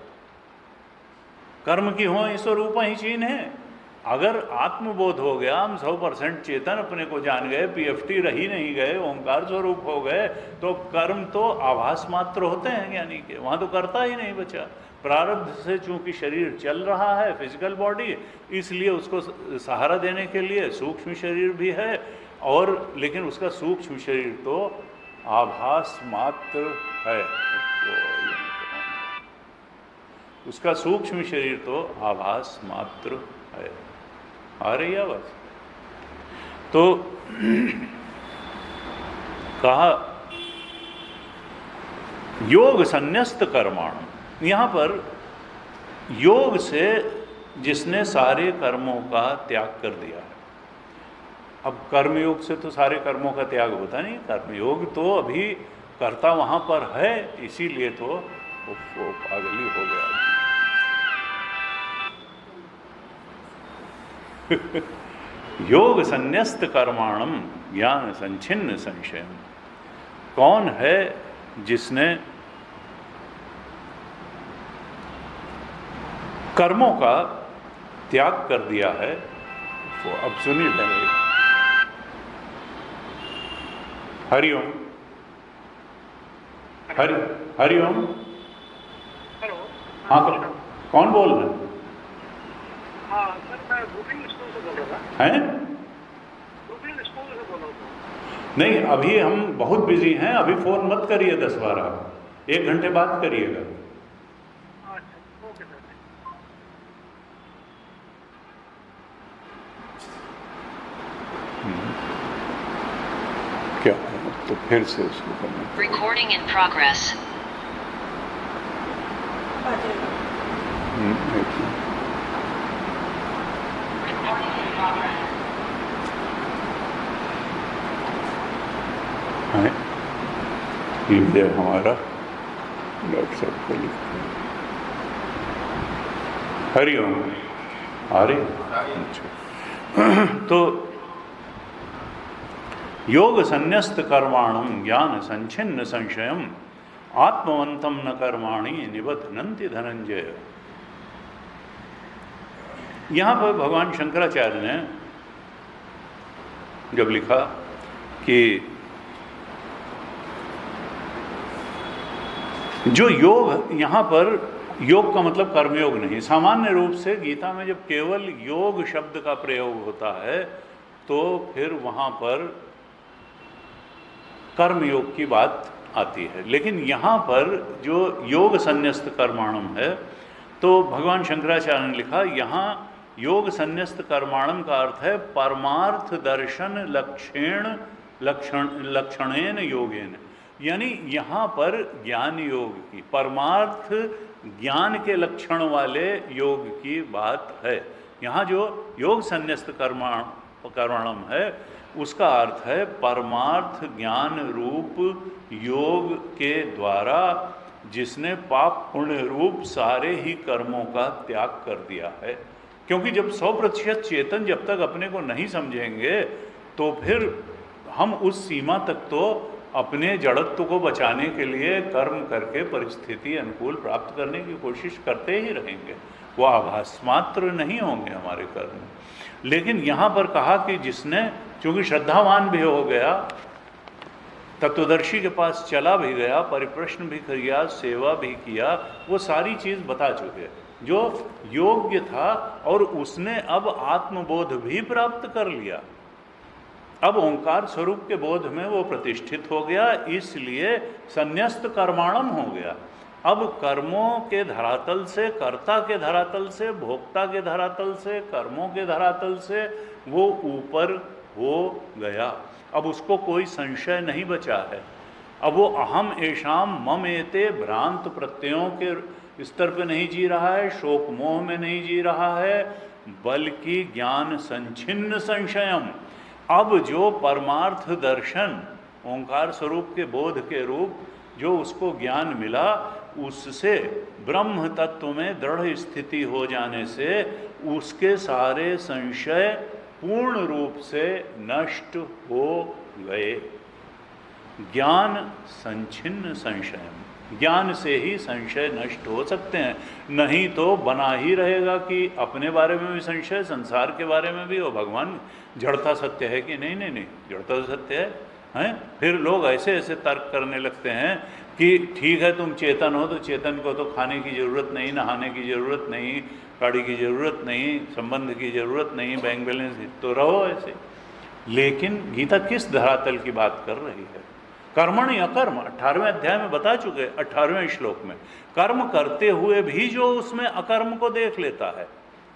कर्म की हो स्वरूप ही चीन है। अगर आत्मबोध हो गया, हम 100% चेतन अपने को जान गए, पीएफटी रही नहीं गए, ओंकार स्वरूप हो गए, तो कर्म तो आभास मात्र होते हैं ज्ञानी के, वहाँ तो करता ही नहीं बचा। प्रारब्ध से चूंकि शरीर चल रहा है, फिजिकल बॉडी, इसलिए उसको सहारा देने के लिए सूक्ष्म शरीर भी है, और लेकिन उसका सूक्ष्म शरीर तो आभास मात्र है, उसका सूक्ष्म शरीर तो आभास मात्र है। आ रही आवाज? तो कहा योग संन्यस्त कर्माण, यहां पर योग से जिसने सारे कर्मों का त्याग कर दिया है। अब कर्मयोग से तो सारे कर्मों का त्याग होता नहीं, कर्मयोग तो अभी कर्ता वहां पर है, इसीलिए तो वो पागली हो गया। योग संन्यस्त कर्माणम ज्ञान संचिन्न संशयम, कौन है जिसने कर्मों का त्याग कर दिया है? वो अब सुनिए पहले। हरिओम, हरिओम। हेलो। हाँ, कौन बोल रहे हैं? हाँ सर, मैं ग्रुपिंग स्कूल से बोल रहा था। हैं? ग्रुपिंग स्कूल से बोल रहा था। नहीं, अभी हम बहुत बिजी हैं, अभी फ़ोन मत करिए 10-12, 1 घंटे बाद करिएगा। अच्छा, ओके सर। क्या है तो फिर से उसको करना। Recording in progress. ईमेल हमारा डॉक्टर साहब को लिखते हैं। हरिओम। आ रही? तो योग संन्यस्त कर्माणम ज्ञान संचिन्न संशयम आत्मवंतम न कर्माणि निबध्नन्ति धनंजय। यहाँ पर भगवान शंकराचार्य ने जब लिखा कि जो योग, यहाँ पर योग का मतलब कर्मयोग नहीं, सामान्य रूप से गीता में जब केवल योग शब्द का प्रयोग होता है तो फिर वहाँ पर कर्मयोग की बात आती है। लेकिन यहाँ पर जो योग संन्यस्त कर्माणम है, तो भगवान शंकराचार्य ने लिखा यहाँ योग संन्यस्त कर्माणम का अर्थ है परमार्थ दर्शन लक्षणेन योगेन, यानी यहाँ पर ज्ञान योग की, परमार्थ ज्ञान के लक्षण वाले योग की बात है। यहाँ जो योग संन्यस्त कर्माणम है उसका अर्थ है परमार्थ ज्ञान रूप योग के द्वारा जिसने पाप पुण्य रूप सारे ही कर्मों का त्याग कर दिया है। क्योंकि जब 100% चेतन जब तक अपने को नहीं समझेंगे तो फिर हम उस सीमा तक तो अपने जड़त्व को बचाने के लिए कर्म करके परिस्थिति अनुकूल प्राप्त करने की कोशिश करते ही रहेंगे, वो आभास मात्र नहीं होंगे हमारे कर्म। लेकिन यहाँ पर कहा कि जिसने चूँकि श्रद्धावान भी हो गया, तत्वदर्शी के पास चला भी गया, परिप्रश्न भी किया, सेवा भी किया, वो सारी चीज़ बता चुके जो योग्य था, और उसने अब आत्मबोध भी प्राप्त कर लिया। अब ओंकार स्वरूप के बोध में वो प्रतिष्ठित हो गया, इसलिए संन्यस्त कर्माणम हो गया। अब कर्मों के धरातल से, कर्ता के धरातल से, भोक्ता के धरातल से, कर्मों के धरातल से वो ऊपर हो गया। अब उसको कोई संशय नहीं बचा है। अब वो अहम एषाम मम एते भ्रांत प्रत्ययों के स्तर पे नहीं जी रहा है, शोक मोह में नहीं जी रहा है, बल्कि ज्ञान संचिन्न संशयम। अब जो परमार्थ दर्शन ओंकार स्वरूप के बोध के रूप जो उसको ज्ञान मिला, उससे ब्रह्म तत्व में दृढ़ स्थिति हो जाने से उसके सारे संशय पूर्ण रूप से नष्ट हो गए। ज्ञान संच्छिन्न संशय, ज्ञान से ही संशय नष्ट हो सकते हैं, नहीं तो बना ही रहेगा कि अपने बारे में भी संशय, संसार के बारे में भी, और भगवान जड़ता सत्य है कि नहीं। नहीं नहीं, जड़ता तो सत्य है। फिर लोग ऐसे ऐसे तर्क करने लगते हैं कि ठीक है तुम चेतन हो तो चेतन को तो खाने की ज़रूरत नहीं, नहाने की ज़रूरत नहीं, गाड़ी की ज़रूरत नहीं, संबंध की ज़रूरत नहीं, बैंक बैलेंस, तो रहो ऐसे। लेकिन गीता किस धरातल की बात कर रही है? कर्मणि अकर्म, 18वें अध्याय में बता चुके, 18वें श्लोक में, कर्म करते हुए भी जो उसमें अकर्म को देख लेता है,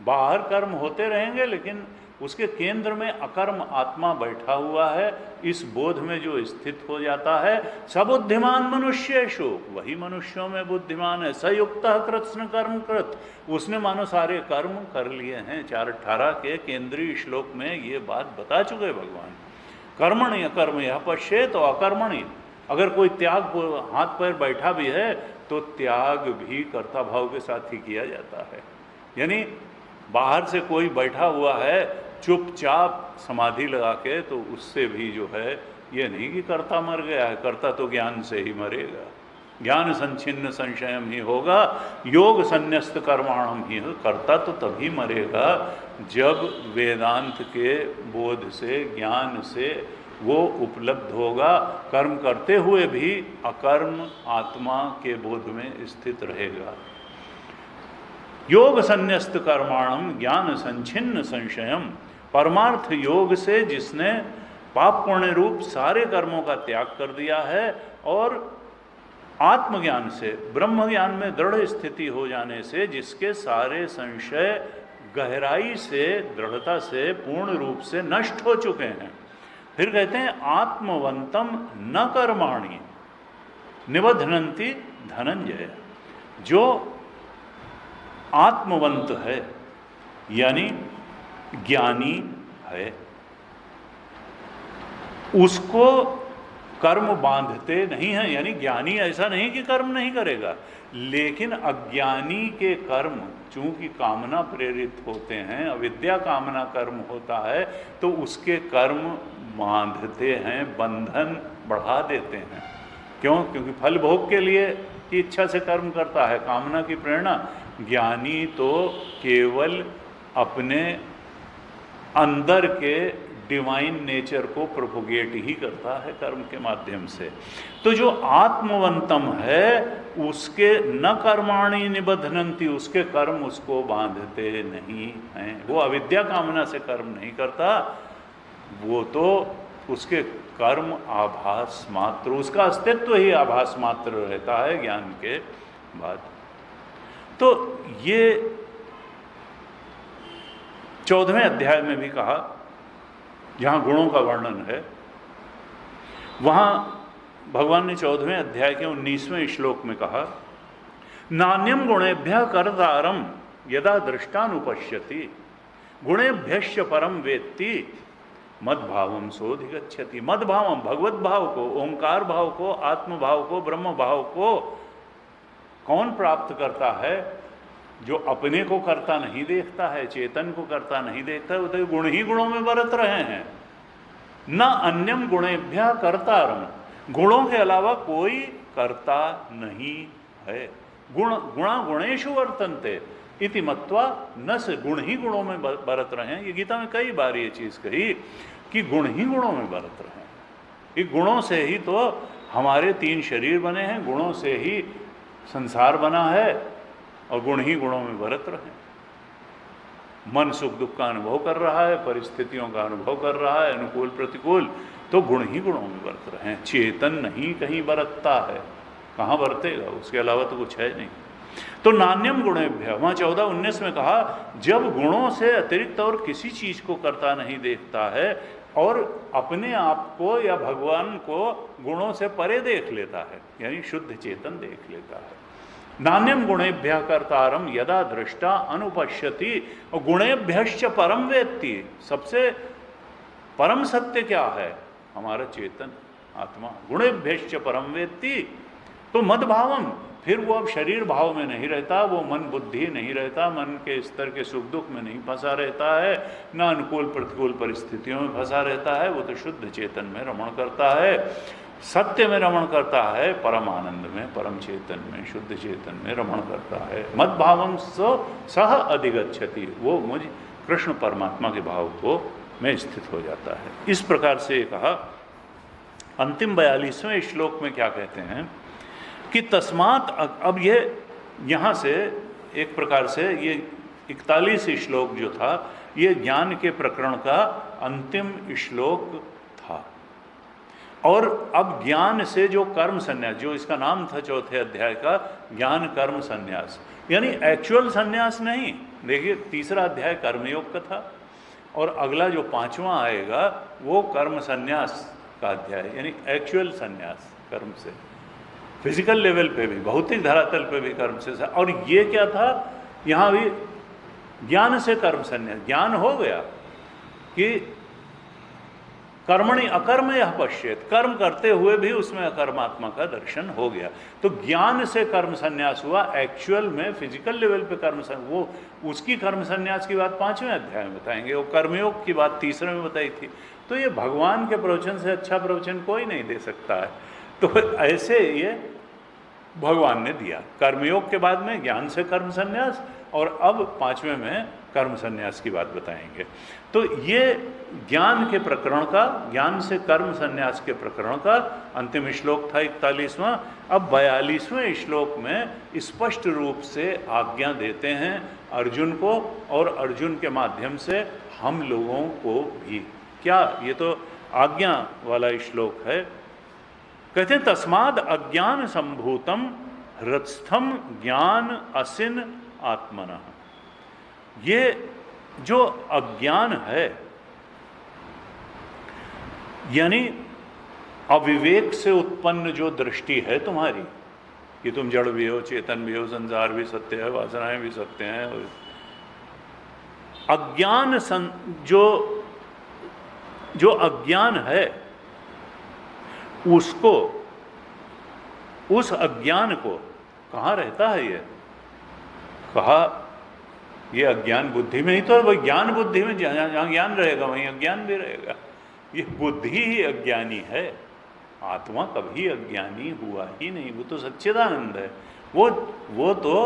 बाहर कर्म होते रहेंगे लेकिन उसके केंद्र में अकर्म आत्मा बैठा हुआ है, इस बोध में जो स्थित हो जाता है, सबुद्धिमान मनुष्येषु, वही मनुष्यों में बुद्धिमान है, सयुक्तः कृत्स्न कर्म कृत, उसने मानो सारे कर्म कर लिए हैं। 4:18 के केंद्रीय श्लोक में ये बात बता चुके भगवान। कर्मणि अकर्म यह पश्येत, तो अकर्मणि, अगर कोई त्याग हाथ पैर बैठा भी है तो त्याग भी कर्ता भाव के साथ ही किया जाता है। यानी बाहर से कोई बैठा हुआ है चुपचाप समाधि लगा के, तो उससे भी जो है ये नहीं कि कर्ता मर गया है, कर्ता तो ज्ञान से ही मरेगा। ज्ञान संच्छिन्न संशयम ही होगा, योग संन्यस्त कर्माणम ही, कर्ता तो तभी मरेगा जब वेदांत के बोध से, ज्ञान से वो उपलब्ध होगा, कर्म करते हुए भी अकर्म आत्मा के बोध में स्थित रहेगा। योग संन्यस्त कर्माणम ज्ञान संच्छिन्न संशयम, परमार्थ योग से जिसने पाप पुण्य रूप सारे कर्मों का त्याग कर दिया है और आत्मज्ञान से, ब्रह्म ज्ञान में दृढ़ स्थिति हो जाने से जिसके सारे संशय गहराई से, दृढ़ता से, पूर्ण रूप से नष्ट हो चुके हैं। फिर कहते हैं आत्मवंतम न कर्माणि निबध्नन्ति धनंजय, जो आत्मवंत है यानी ज्ञानी है, उसको कर्म बांधते नहीं हैं। यानी ज्ञानी ऐसा नहीं कि कर्म नहीं करेगा, लेकिन अज्ञानी के कर्म चूंकि कामना प्रेरित होते हैं, अविद्या कामना कर्म होता है, तो उसके कर्म बांधते हैं, बंधन बढ़ा देते हैं। क्यों? क्योंकि फल भोग के लिए की इच्छा से कर्म करता है, कामना की प्रेरणा। ज्ञानी तो केवल अपने अंदर के डिवाइन नेचर को प्रोपोगेट ही करता है कर्म के माध्यम से। तो जो आत्मवंतम है उसके न कर्माणि निबध्नन्ति, उसके कर्म उसको बांधते नहीं हैं। वो अविद्या कामना से कर्म नहीं करता, वो तो उसके कर्म आभास मात्र, उसका अस्तित्व ही आभास मात्र रहता है ज्ञान के बाद। तो ये 14वें अध्याय में भी कहा, जहाँ गुणों का वर्णन है, वहाँ भगवान ने 14वें अध्याय के 19वें श्लोक में कहा, नान्यम गुणेभ्यः कर्तारम यदा दृष्टानुपश्यति गुणेभ्यश्च परम वेत्ति मद्भावम सोधिगच्छति। मद्भावम, भगवत भाव को, ओंकार भाव को, आत्म भाव को, ब्रह्म भाव को कौन प्राप्त करता है? जो अपने को करता नहीं देखता है, चेतन को करता नहीं देखता है, वो तो गुण ही गुणों में बरत रहे हैं। न अन्यम गुणेभ्यः कर्तारम, गुणों के अलावा कोई कर्ता नहीं है। गुणा गुणेषु वर्तन्ते इति मत्वा न से, गुण ही गुणों में बरत रहे हैं। ये गीता में कई बार ये चीज़ कही कि गुण ही गुणों में बरत रहे हैं। ये गुणों से ही तो हमारे 3 शरीर बने हैं, गुणों से ही संसार बना है और गुण ही गुणों में बरत रहे। मन सुख दुख का अनुभव कर रहा है, परिस्थितियों का अनुभव कर रहा है, अनुकूल प्रतिकूल, तो गुण ही गुणों में बरत रहे हैं। चेतन नहीं कहीं बरतता है, कहाँ बरतेगा? उसके अलावा तो कुछ है नहीं। तो नान्यम गुणेभ्यः, वहाँ 14-19 में कहा, जब गुणों से अतिरिक्त और किसी चीज को करता नहीं देखता है और अपने आप को या भगवान को गुणों से परे देख लेता है, यानी शुद्ध चेतन देख लेता है। नान्यम गुणेभ्यः कर्तारम यदा दृष्टा अनुपश्यति, और गुणेभ्यश्च परम वेत्ति, सबसे परम सत्य क्या है? हमारा चेतन आत्मा। गुणेभ्यश्च परम वेत्ति तो मद भावम, फिर वो अब शरीर भाव में नहीं रहता, वो मन बुद्धि नहीं रहता, मन के स्तर के सुख दुख में नहीं फंसा रहता है, न अनुकूल प्रतिकूल परिस्थितियों में फंसा रहता है, वो तो शुद्ध चेतन में रमण करता है, सत्य में रमण करता है, परम आनंद में, परम चेतन में, शुद्ध चेतन में रमण करता है। मद भावम सह अधिगच्छति, वो मुझ कृष्ण परमात्मा के भाव को में स्थित हो जाता है। इस प्रकार से कहा। अंतिम 42वें श्लोक में क्या कहते हैं कि तस्मात्, अब ये यहाँ से एक प्रकार से ये 41 श्लोक जो था ये ज्ञान के प्रकरण का अंतिम श्लोक था। और अब ज्ञान से जो कर्म संन्यास, जो इसका नाम था चौथे अध्याय का ज्ञान कर्म संन्यास, यानी एक्चुअल संन्यास नहीं। देखिए तीसरा अध्याय कर्मयोग का था और अगला जो 5वां आएगा वो कर्म संन्यास का अध्याय, यानी एक्चुअल संन्यास कर्म से, फिजिकल लेवल पे भी, भौतिक धरातल पे भी कर्म से। और ये क्या था, यहाँ भी ज्ञान से कर्म संन्यास, ज्ञान हो गया कि कर्मणि अकर्म यह पश्येत, कर्म करते हुए भी उसमें अकर्मात्मा का दर्शन हो गया। तो ज्ञान से कर्म संन्यास हुआ, एक्चुअल में फिजिकल लेवल पे कर्म वो उसकी कर्म संन्यास की बात 5वें अध्याय में बताएंगे, वो कर्मयोग की बात 3रे में बताई थी। तो ये भगवान के प्रवचन से अच्छा प्रवचन कोई नहीं दे सकता है। तो ऐसे ये भगवान ने दिया, कर्मयोग के बाद में ज्ञान से कर्म संन्यास, और अब 5वें में कर्म संन्यास की बात बताएंगे। तो ये ज्ञान के प्रकरण का, ज्ञान से कर्म संन्यास के प्रकरण का अंतिम श्लोक था 41वां। अब 42वें श्लोक में स्पष्ट रूप से आज्ञा देते हैं अर्जुन को, और अर्जुन के माध्यम से हम लोगों को भी। क्या, ये तो आज्ञा वाला श्लोक है। कहते हैं तस्माद अज्ञान संभूतम हृत्स्थम ज्ञान असिन आत्मनः। ये जो अज्ञान है, यानी अविवेक से उत्पन्न जो दृष्टि है तुम्हारी कि तुम जड़ भी हो, चेतन भी हो, संसार भी सत्य है, वासनाएं भी सत्य हैं। अज्ञान जो अज्ञान है उसको, उस अज्ञान को कहाँ रहता है ये? कहा ये अज्ञान बुद्धि में ही तो है। वही ज्ञान बुद्धि में, जहाँ ज्ञान रहेगा वहीं अज्ञान भी रहेगा। ये बुद्धि ही अज्ञानी है, आत्मा कभी अज्ञानी हुआ ही नहीं। वो तो सच्चिदानंद है, वो तो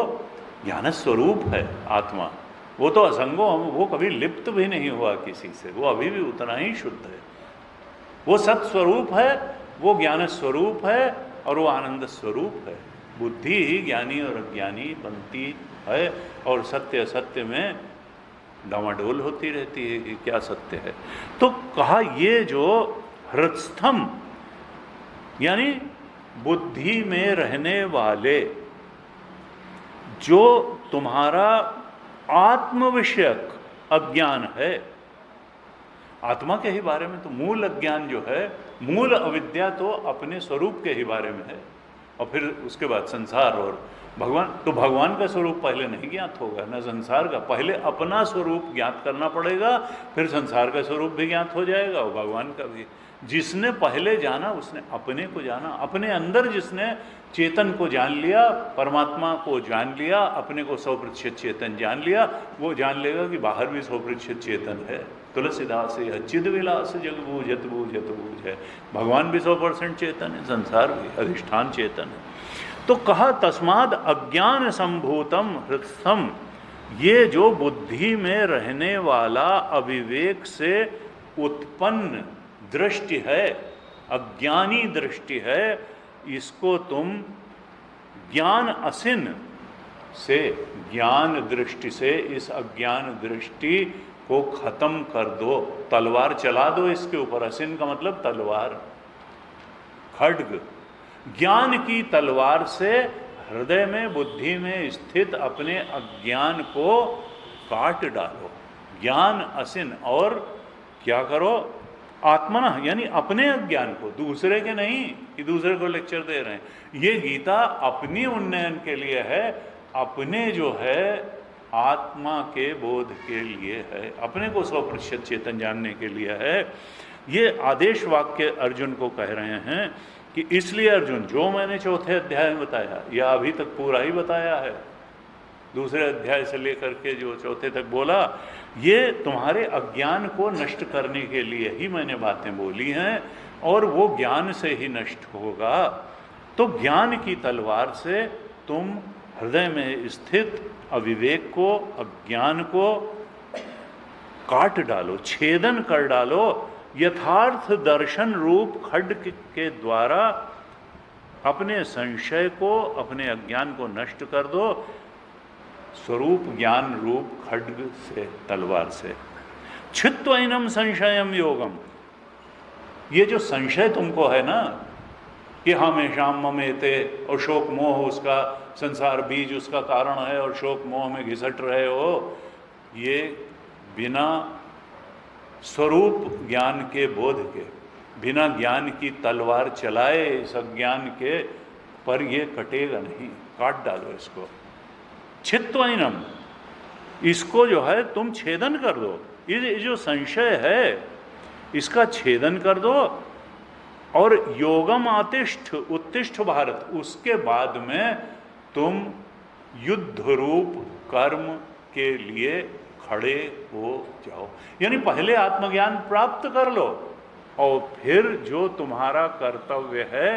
ज्ञान स्वरूप है आत्मा। वो तो असंगो, वो कभी लिप्त भी नहीं हुआ किसी से, वो अभी भी उतना ही शुद्ध है। वो सत्स्वरूप है, वो ज्ञान स्वरूप है, और वो आनंद स्वरूप है। बुद्धि ही ज्ञानी और अज्ञानी बनती है, और सत्य असत्य में डामाडोल होती रहती है कि क्या सत्य है। तो कहा ये जो हृत्स्थम, यानी बुद्धि में रहने वाले जो तुम्हारा आत्म विषयक अज्ञान है, आत्मा के ही बारे में तो मूल अज्ञान जो है, मूल अविद्या तो अपने स्वरूप के ही बारे में है, और फिर उसके बाद संसार और भगवान। तो भगवान का स्वरूप पहले नहीं ज्ञात होगा, न संसार का। पहले अपना स्वरूप ज्ञात करना पड़ेगा, फिर संसार का स्वरूप भी ज्ञात हो जाएगा और भगवान का भी। जिसने पहले जाना उसने अपने को जाना, अपने अंदर जिसने चेतन को जान लिया, परमात्मा को जान लिया, अपने को 100% चेतन जान लिया, वो जान लेगा कि बाहर भी 100% चेतन है। तुलसीदास चिद विलास जग बूझत बूझत बूझ है। भगवान भी 100% चेतन है, संसार भी अधिष्ठान चेतन है। तो कहा तस्माद अज्ञान संभूतम हृत्स्थम, ये जो बुद्धि में रहने वाला अविवेक से उत्पन्न दृष्टि है, अज्ञानी दृष्टि है, इसको तुम ज्ञान असिन से, ज्ञान दृष्टि से इस अज्ञान दृष्टि को खत्म कर दो, तलवार चला दो इसके ऊपर। असिन का मतलब तलवार, खड्ग। ज्ञान की तलवार से हृदय में, बुद्धि में स्थित अपने अज्ञान को काट डालो। ज्ञान असिन, और क्या करो? आत्मना, यानी अपने अज्ञान को, दूसरे के नहीं कि दूसरे को लेक्चर दे रहे हैं। ये गीता अपनी उन्नयन के लिए है, अपने जो है आत्मा के बोध के लिए है, अपने को 100% चेतन जानने के लिए है। ये आदेश वाक्य अर्जुन को कह रहे हैं कि इसलिए अर्जुन, जो मैंने चौथे अध्याय में बताया, या अभी तक पूरा ही बताया है, दूसरे अध्याय से लेकर के जो चौथे तक बोला, ये तुम्हारे अज्ञान को नष्ट करने के लिए ही मैंने बातें बोली हैं, और वो ज्ञान से ही नष्ट होगा। तो ज्ञान की तलवार से तुम हृदय में स्थित अविवेक को, अज्ञान को काट डालो, छेदन कर डालो। यथार्थ दर्शन रूप खड्ग के द्वारा अपने संशय को, अपने अज्ञान को नष्ट कर दो, स्वरूप ज्ञान रूप खड्ग से, तलवार से। छित्त्वैनम संशयम योगम, ये जो संशय तुमको है ना कि हमेशाम ममेते, और शोक मोह उसका, संसार बीज उसका कारण है, और शोक मोह में घिसट रहे हो, ये बिना स्वरूप ज्ञान के बोध के, बिना ज्ञान की तलवार चलाए इस अज्ञान के पर ये कटेगा नहीं। काट डालो इसको। छित्त्वैनम, इसको जो है तुम छेदन कर दो। ये जो संशय है इसका छेदन कर दो। और योगम आतिष्ठ, उत्तिष्ठ भारत, उसके बाद में तुम युद्ध रूप कर्म के लिए खड़े हो जाओ। यानी पहले आत्मज्ञान प्राप्त कर लो, और फिर जो तुम्हारा कर्तव्य है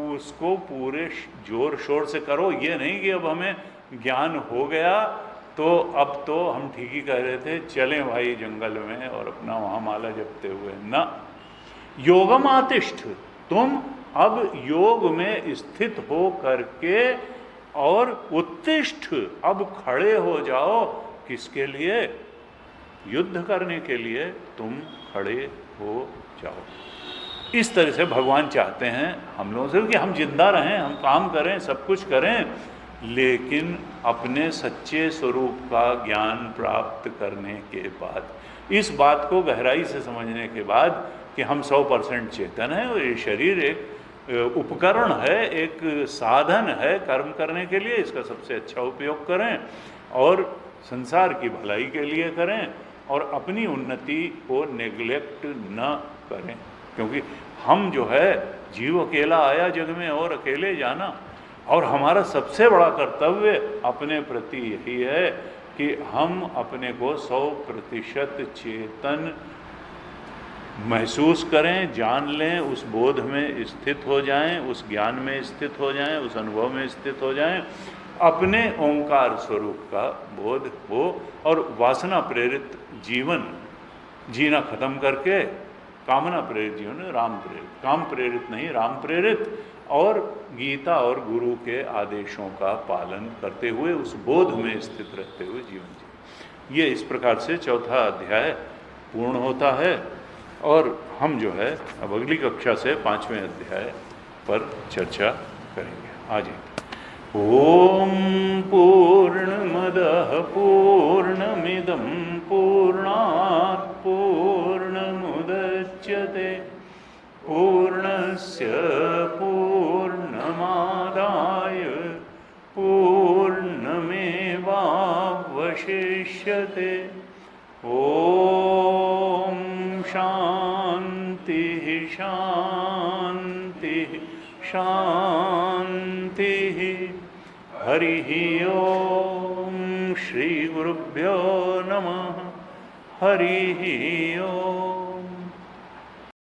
उसको पूरे जोर शोर से करो। ये नहीं कि अब हमें ज्ञान हो गया तो अब तो हम ठीक ही कह रहे थे, चलें भाई जंगल में और अपना वहाँ माला जपते हुए ना। योगम आतिष्ठ, तुम अब योग में स्थित हो करके और उत्तिष्ठ, अब खड़े हो जाओ। किसके लिए? युद्ध करने के लिए तुम खड़े हो जाओ। इस तरह से भगवान चाहते हैं हम लोगों से कि हम जिंदा रहें, हम काम करें, सब कुछ करें, लेकिन अपने सच्चे स्वरूप का ज्ञान प्राप्त करने के बाद, इस बात को गहराई से समझने के बाद कि हम 100% चेतन हैं और ये शरीर एक उपकरण है, एक साधन है कर्म करने के लिए। इसका सबसे अच्छा उपयोग करें और संसार की भलाई के लिए करें, और अपनी उन्नति को नेग्लेक्ट न करें। क्योंकि हम जो है, जीव अकेला आया जग में और अकेले जाना, और हमारा सबसे बड़ा कर्तव्य अपने प्रति यही है कि हम अपने को 100% चेतन महसूस करें, जान लें, उस बोध में स्थित हो जाएं, उस ज्ञान में स्थित हो जाएं, उस अनुभव में स्थित हो जाएं, अपने ओंकार स्वरूप का बोध हो, और वासना प्रेरित जीवन जीना खत्म करके कामना प्रेरित जीवन, राम प्रेरित, काम प्रेरित नहीं राम प्रेरित, और गीता और गुरु के आदेशों का पालन करते हुए उस बोध में स्थित रहते हुए जीवन जी। ये इस प्रकार से चौथा अध्याय पूर्ण होता है, और हम जो है अब अगली कक्षा से 5वें अध्याय पर चर्चा करेंगे। आज ओम पूर्णमदः पूर्णमिदं पूर्णात् पूर्णमुदच्यते पूर्णस्य पूर्णमादाय पूर्णमेवावशिष्यते। ओम शांतिः शांतिः शांतिः। हरिः ओम श्री गुरुभ्यो नमः। हरिः ओम।